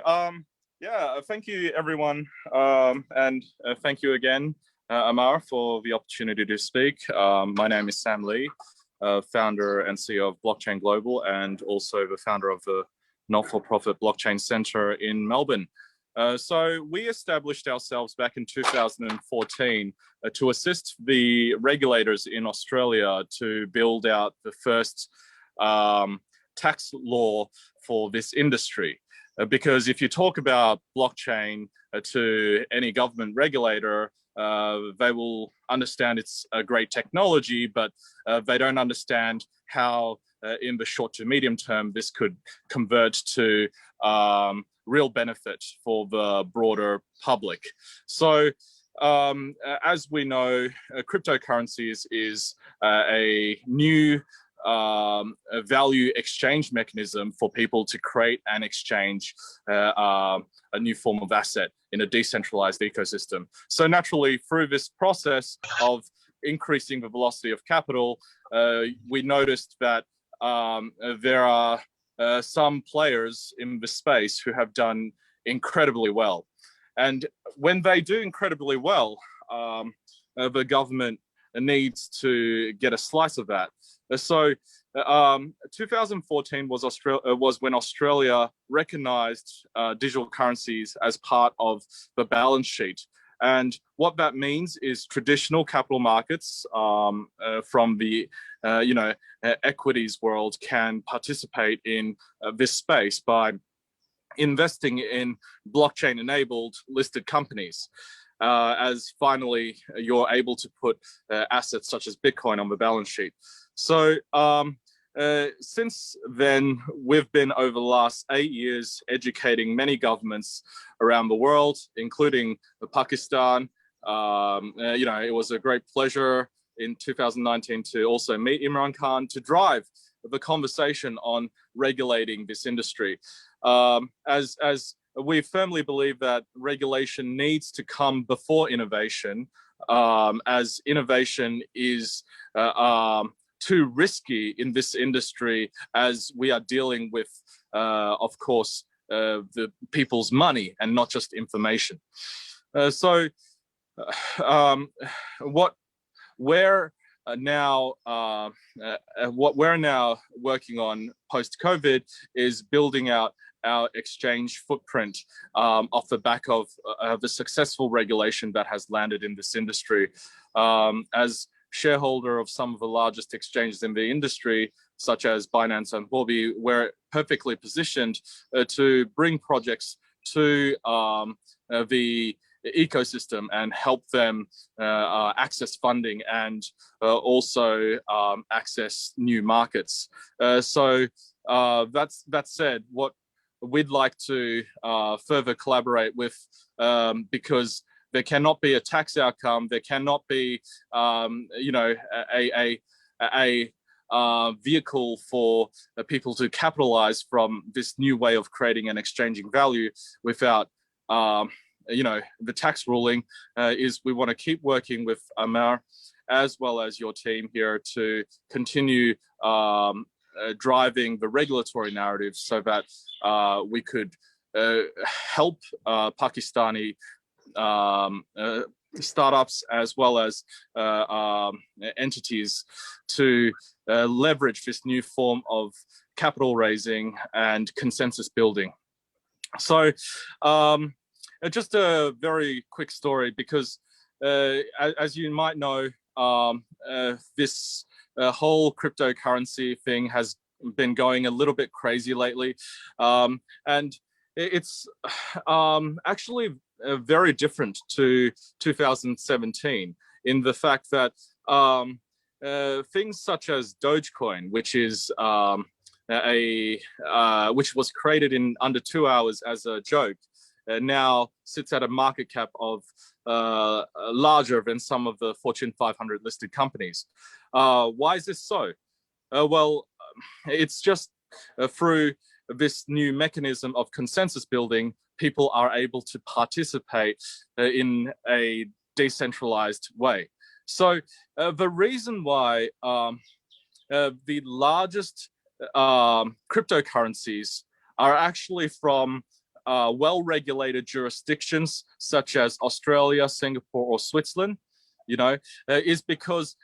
yeah, thank you, everyone. And thank you again, Ammar, for the opportunity to speak. My name is Sam Lee, founder and CEO of Blockchain Global, and also the founder of the not-for-profit Blockchain Center in Melbourne. So we established ourselves back in 2014 to assist the regulators in Australia to build out the first tax law for this industry. Because if you talk about blockchain to any government regulator, they will understand it's a great technology, but they don't understand how in the short to medium term this could convert to real benefit for the broader public. So as we know, cryptocurrencies is a new a value exchange mechanism for people to create and exchange a new form of asset in a decentralized ecosystem. So naturally, through this process of increasing the velocity of capital, we noticed that there are some players in the space who have done incredibly well. And when they do incredibly well, the government needs to get a slice of that. So 2014 was when Australia recognized digital currencies as part of the balance sheet. And what that means is traditional capital markets from the equities world can participate in this space by investing in blockchain-enabled listed companies. As finally you're able to put assets such as Bitcoin on the balance sheet. So since then, we've been over the last 8 years educating many governments around the world, including Pakistan. It was a great pleasure in 2019 to also meet Imran Khan to drive the conversation on regulating this industry. As we firmly believe that regulation needs to come before innovation, as innovation is too risky in this industry, as we are dealing with, of course, the people's money and not just information. What we're now working on post-COVID is building out our exchange footprint off the back of the successful regulation that has landed in this industry. As shareholder of some of the largest exchanges in the industry, such as Binance and Huobi, we're perfectly positioned to bring projects to the ecosystem and help them access funding and also access new markets. That said, what we'd like to further collaborate with, because there cannot be a tax outcome, there cannot be a vehicle for people to capitalize from this new way of creating and exchanging value without the tax ruling. Is we want to keep working with Ammar as well as your team here to continue driving the regulatory narrative so that we could help Pakistani startups as well as entities to leverage this new form of capital raising and consensus building. So just a very quick story, because as you might know, this whole cryptocurrency thing has been going a little bit crazy lately. And it's actually very different to 2017 in the fact that things such as Dogecoin, which is which was created in under 2 hours as a joke, now sits at a market cap of larger than some of the Fortune 500 listed companies. Why is this so? Well, it's just through this new mechanism of consensus building, people are able to participate in a decentralized way. So the reason why the largest cryptocurrencies are actually from well-regulated jurisdictions such as Australia, Singapore, or Switzerland, is because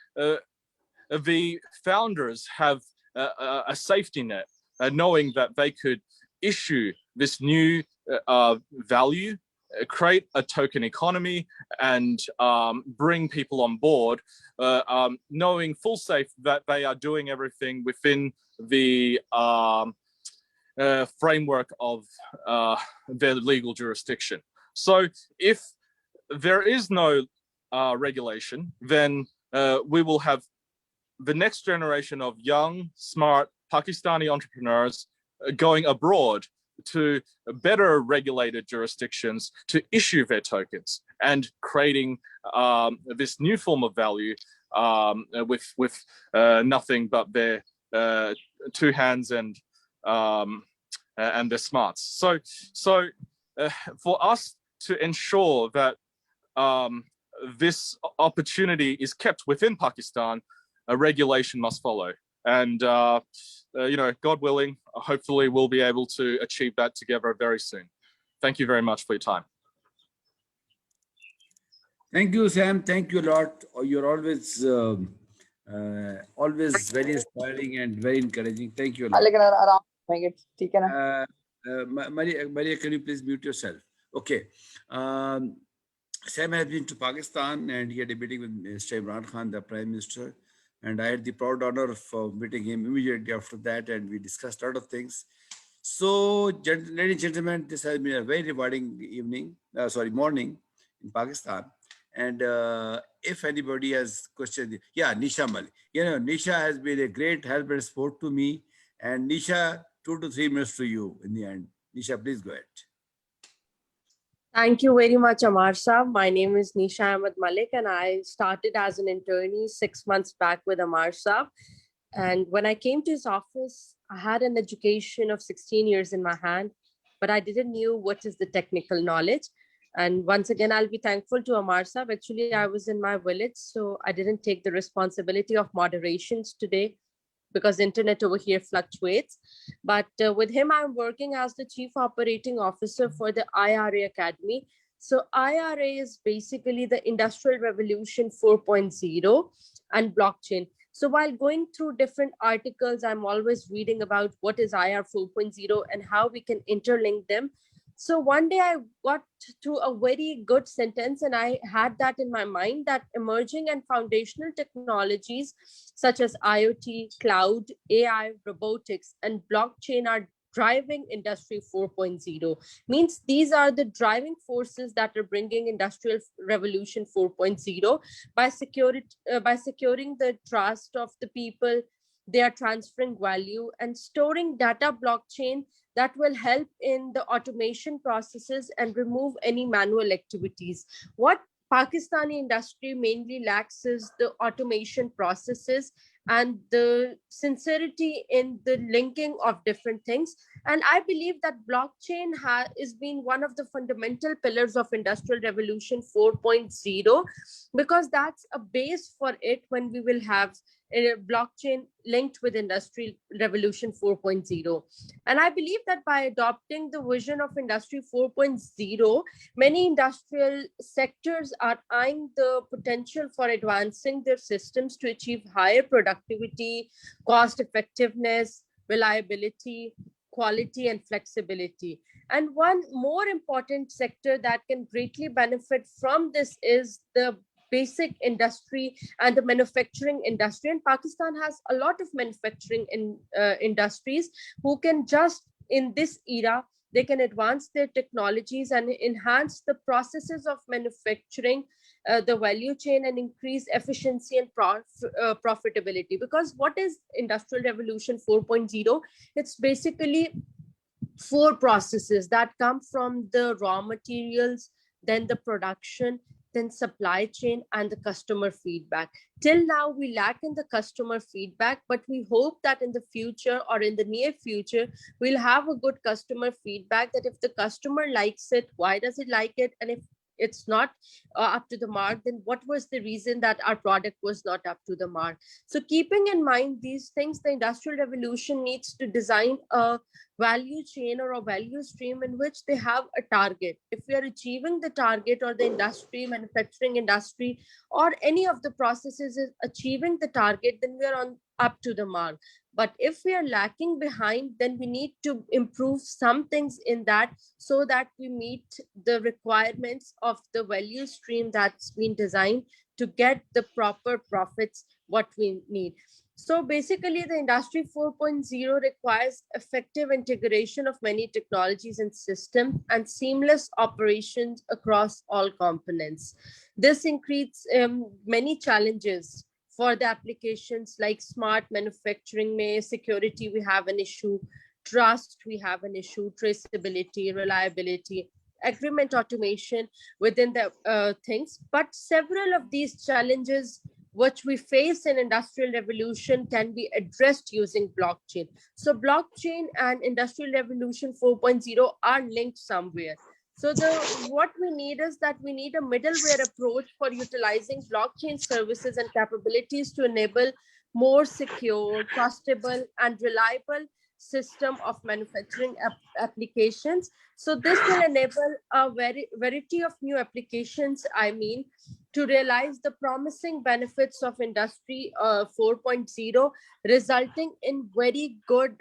the founders have a safety net, knowing that they could issue this new value, create a token economy, and bring people on board, knowing full safe that they are doing everything within the framework of their legal jurisdiction. So if there is no regulation, then we will have the next generation of young, smart Pakistani entrepreneurs going abroad to better regulated jurisdictions to issue their tokens and creating this new form of value with nothing but their two hands and their smarts. So for us to ensure that this opportunity is kept within Pakistan, a regulation must follow. And God willing, hopefully we'll be able to achieve that together very soon. Thank you very much for your time. Thank you, Sam. Thank you a lot. You're always very inspiring and very encouraging. Thank you a lot. Maria, can you please mute yourself? Okay. Sam has been to Pakistan and he had a meeting with Mr. Imran Khan, the Prime Minister. And I had the proud honor of meeting him immediately after that, and we discussed a lot of things. So, ladies and gentlemen, this has been a very rewarding morning in Pakistan. And if anybody has questions, Nisha Mali. Nisha has been a great help and support to me. And Nisha, 2 to 3 minutes to you in the end. Nisha, please go ahead. Thank you very much, Ammar Saab. My name is Nisha Ahmed Malik, and I started as an internee 6 months back with Ammar Saab. And when I came to his office, I had an education of 16 years in my hand, but I didn't know what is the technical knowledge. And once again, I'll be thankful to Ammar Saab. Actually, I was in my village, so I didn't take the responsibility of moderations today, because internet over here fluctuates. But with him, I'm working as the Chief Operating Officer for the IRA Academy. So IRA is basically the Industrial Revolution 4.0 and blockchain. So while going through different articles, I'm always reading about what is IR 4.0 and how we can interlink them. So one day I got to a very good sentence, and I had that in my mind, that emerging and foundational technologies such as IoT, cloud, AI, robotics, and blockchain are driving Industry 4.0. Means these are the driving forces that are bringing Industrial Revolution 4.0 by securing the trust of the people. They are transferring value and storing data blockchain that will help in the automation processes and remove any manual activities. What Pakistani industry mainly lacks is the automation processes and the sincerity in the linking of different things. And I believe that blockchain is been one of the fundamental pillars of Industrial Revolution 4.0, because that's a base for it when we will have blockchain linked with Industry Revolution 4.0. And I believe that by adopting the vision of Industry 4.0, many industrial sectors are eyeing the potential for advancing their systems to achieve higher productivity, cost effectiveness, reliability, quality, and flexibility. And one more important sector that can greatly benefit from this is the basic industry and the manufacturing industry. And Pakistan has a lot of manufacturing industries who can just in this era, they can advance their technologies and enhance the processes of manufacturing, the value chain, and increase efficiency and profitability. Because what is Industrial Revolution 4.0? It's basically 4 processes that come from the raw materials, then the production, then supply chain, and the customer feedback. Till now, we lack in the customer feedback, but we hope that in the future or in the near future, we'll have a good customer feedback that if the customer likes it, why does it like it? And if it's not up to the mark, then what was the reason that our product was not up to the mark? So keeping in mind these things, the Industrial Revolution needs to design a value chain or a value stream in which they have a target. If we are achieving the target, or the industry, manufacturing industry, or any of the processes is achieving the target, then we are on up to the mark. But if we are lacking behind, then we need to improve some things in that so that we meet the requirements of the value stream that's been designed to get the proper profits, what we need. So basically, the Industry 4.0 requires effective integration of many technologies and systems and seamless operations across all components. This increases many challenges for the applications like smart manufacturing. Security, we have an issue. Trust, we have an issue. Traceability, reliability, agreement automation within the things. But several of these challenges which we face in Industrial Revolution can be addressed using blockchain. So blockchain and Industrial Revolution 4.0 are linked somewhere. So what we need is that we need a middleware approach for utilizing blockchain services and capabilities to enable more secure, trustable, and reliable system of manufacturing applications. So this will enable a variety of new applications, to realize the promising benefits of Industry 4.0, resulting in very good,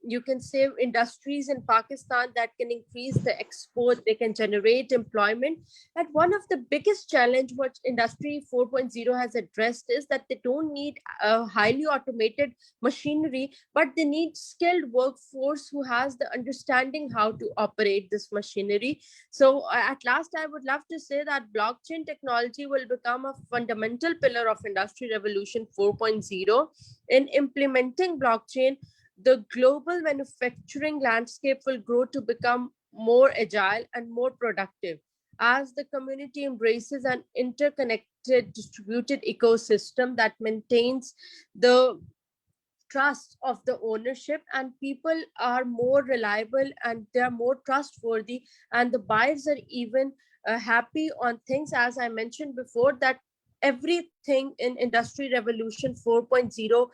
you can say, industries in Pakistan that can increase the export, they can generate employment. And one of the biggest challenge which Industry 4.0 has addressed is that they don't need a highly automated machinery, but they need skilled workforce who has the understanding how to operate this machinery. So at last, I would love to say that blockchain technology will become a fundamental pillar of Industry Revolution 4.0. In implementing blockchain, the global manufacturing landscape will grow to become more agile and more productive as the community embraces an interconnected, distributed ecosystem that maintains the trust of the ownership, and people are more reliable and they are more trustworthy, and the buyers are even happy on things. As I mentioned before, that everything in Industry Revolution 4.0,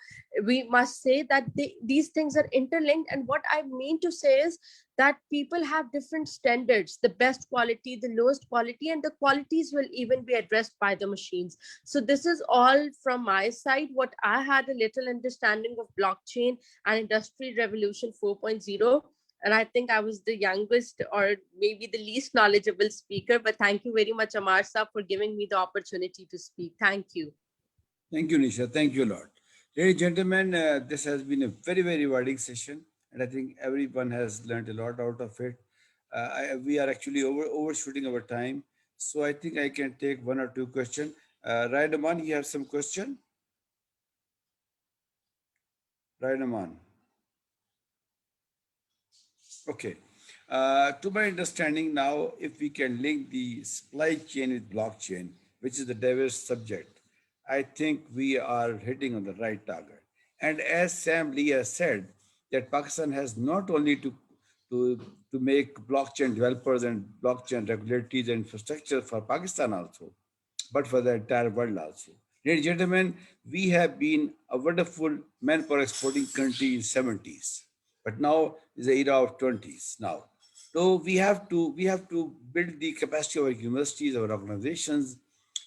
we must say that these things are interlinked. And what I mean to say is that people have different standards, the best quality, the lowest quality, and the qualities will even be addressed by the machines. So this is all from my side, what I had a little understanding of blockchain and Industry Revolution 4.0. And I think I was the youngest or maybe the least knowledgeable speaker, but thank you very much, Ammar sir, for giving me the opportunity to speak. Thank you. Thank you, Nisha. Thank you a lot. Ladies and gentlemen, this has been a very, very rewarding session, and I think everyone has learned a lot out of it. We are actually overshooting our time, so I think I can take one or two questions. Raidaman, you have some question? Raidaman. Okay. To my understanding now, if we can link the supply chain with blockchain, which is the diverse subject, I think we are hitting on the right target. And as Sam Lee has said, that Pakistan has not only to make blockchain developers and blockchain regulatories and infrastructure for Pakistan also, but for the entire world also. Ladies and gentlemen, we have been a wonderful manpower exporting country in 70s, but now is the era of 20s now. So we have to build the capacity of our universities, our organizations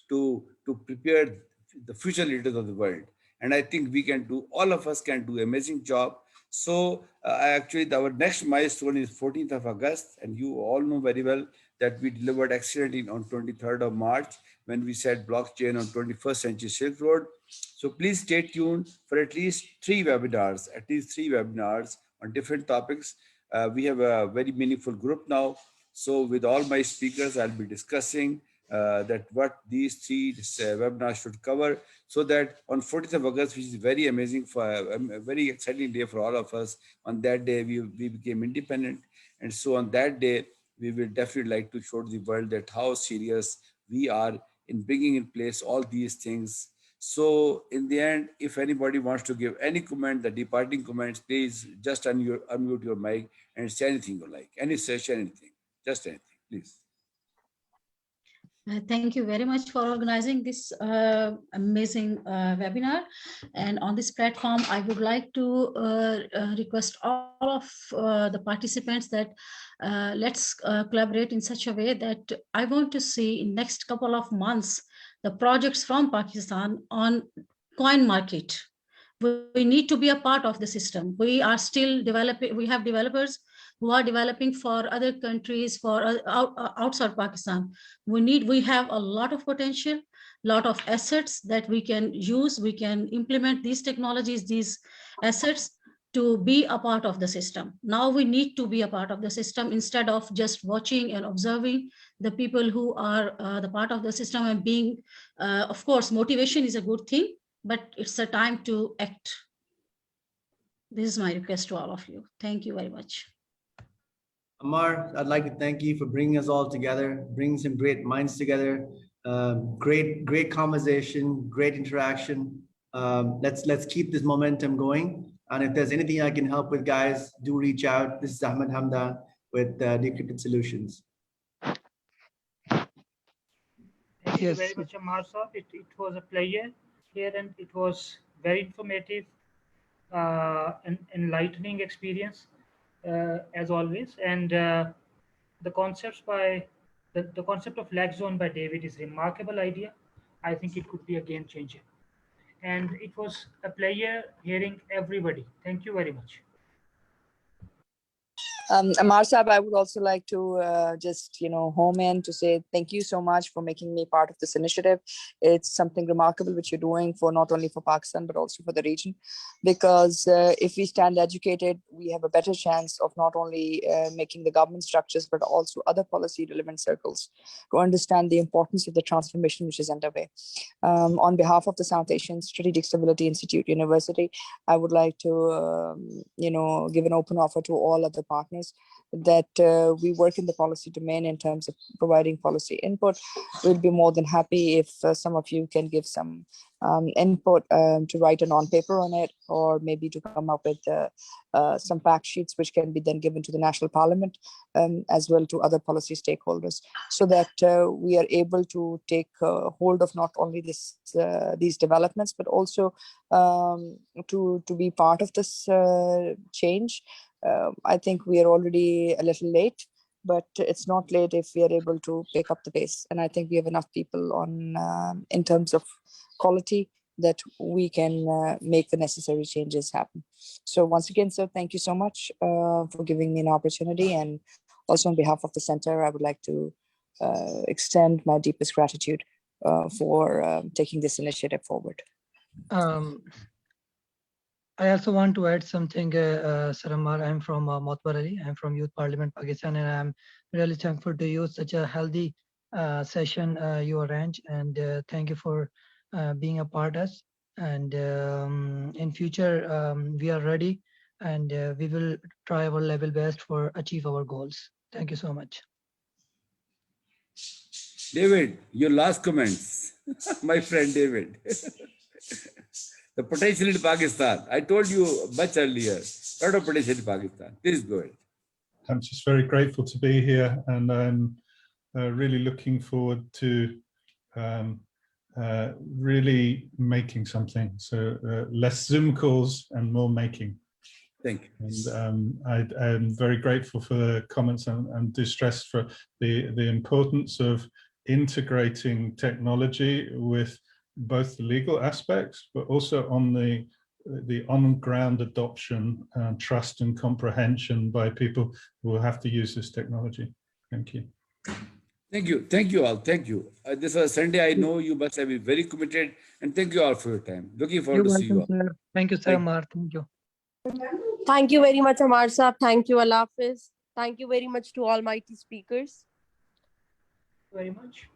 to prepare the future leaders of the world. And I think we can do, all of us can do amazing job. So actually our next milestone is 14th of August, and you all know very well that we delivered excellently on 23rd of March when we said blockchain on 21st century Silk Road. So please stay tuned for at least three webinars on different topics. We have a very meaningful group now. So with all my speakers, I'll be discussing that what these three webinars should cover, so that on 14th of August, which is very amazing for a very exciting day for all of us. On that day, we became independent. And so on that day, we will definitely like to show the world that how serious we are in bringing in place all these things. So in the end, if anybody wants to give any comment, the departing comments, please just unmute your mic and say anything you like, any session, anything, just anything, please. Thank you very much for organizing this amazing webinar. And on this platform, I would like to request all of the participants that let's collaborate in such a way that I want to see in next couple of months, the projects from Pakistan on coin market. We need to be a part of the system. We are still developing, we have developers who are developing for other countries, for outside Pakistan. We have a lot of potential, lot of assets that we can use. We can implement these technologies, these assets to be a part of the system. Now we need to be a part of the system instead of just watching and observing the people who are the part of the system and being, of course, motivation is a good thing, but it's a time to act. This is my request to all of you. Thank you very much. Ammar, I'd like to thank you for bringing us all together, bringing some great minds together. Great conversation, great interaction. Let's keep this momentum going. And if there's anything I can help with, guys, do reach out. This is Ahmed Hamdan with Decrypted Solutions. Thank you very much, Ammar Saab. It was a pleasure here, and it was very informative and enlightening experience as always. And the concepts by the concept of lag zone by David is a remarkable idea. I think it could be a game changer. And it was a pleasure hearing everybody. Thank you very much. Ammar Saab, I would also like to just, home in to say thank you so much for making me part of this initiative. It's something remarkable which you're doing for not only for Pakistan, but also for the region. Because if we stand educated, we have a better chance of not only making the government structures, but also other policy relevant circles to understand the importance of the transformation which is underway. On behalf of the South Asian Strategic Stability Institute University, I would like to, give an open offer to all other partners that we work in the policy domain in terms of providing policy input. We'll be more than happy if some of you can give some input to write a non-paper on it, or maybe to come up with some fact sheets which can be then given to the National Parliament as well to other policy stakeholders, so that we are able to take hold of not only these developments, but also to be part of this change. I think we are already a little late, but it's not late if we are able to pick up the pace. And I think we have enough people on in terms of quality that we can make the necessary changes happen. So once again, sir, thank you so much for giving me an opportunity. And also on behalf of the center, I would like to extend my deepest gratitude for taking this initiative forward. I also want to add something, Sir Ammar. I'm from Motbarali. I'm from Youth Parliament, Pakistan, and I'm really thankful to you. Such a healthy session you arrange, and thank you for being a part of us. And in future, we are ready, and we will try our level best for achieve our goals. Thank you so much. David, your last comments, my friend David. The potential in Pakistan. I told you much earlier, a lot of potential in Pakistan. Please go ahead. I'm just very grateful to be here, and I'm really looking forward to really making something. So less Zoom calls and more making. Thank you. And I'm very grateful for the comments and do stress for the importance of integrating technology with both the legal aspects, but also on the on-ground adoption, trust and comprehension by people who will have to use this technology. Thank you. Thank you. Thank you all. Thank you. This was Sunday. I know you must have been very committed. And thank you all for your time. Looking forward You're to see you all. welcome, sir. Thank you, sir, Ammar. Thank you. Thank you very much, Ammar Saab. Thank you, Allah Hafiz. Thank you very much to almighty speakers. Very much.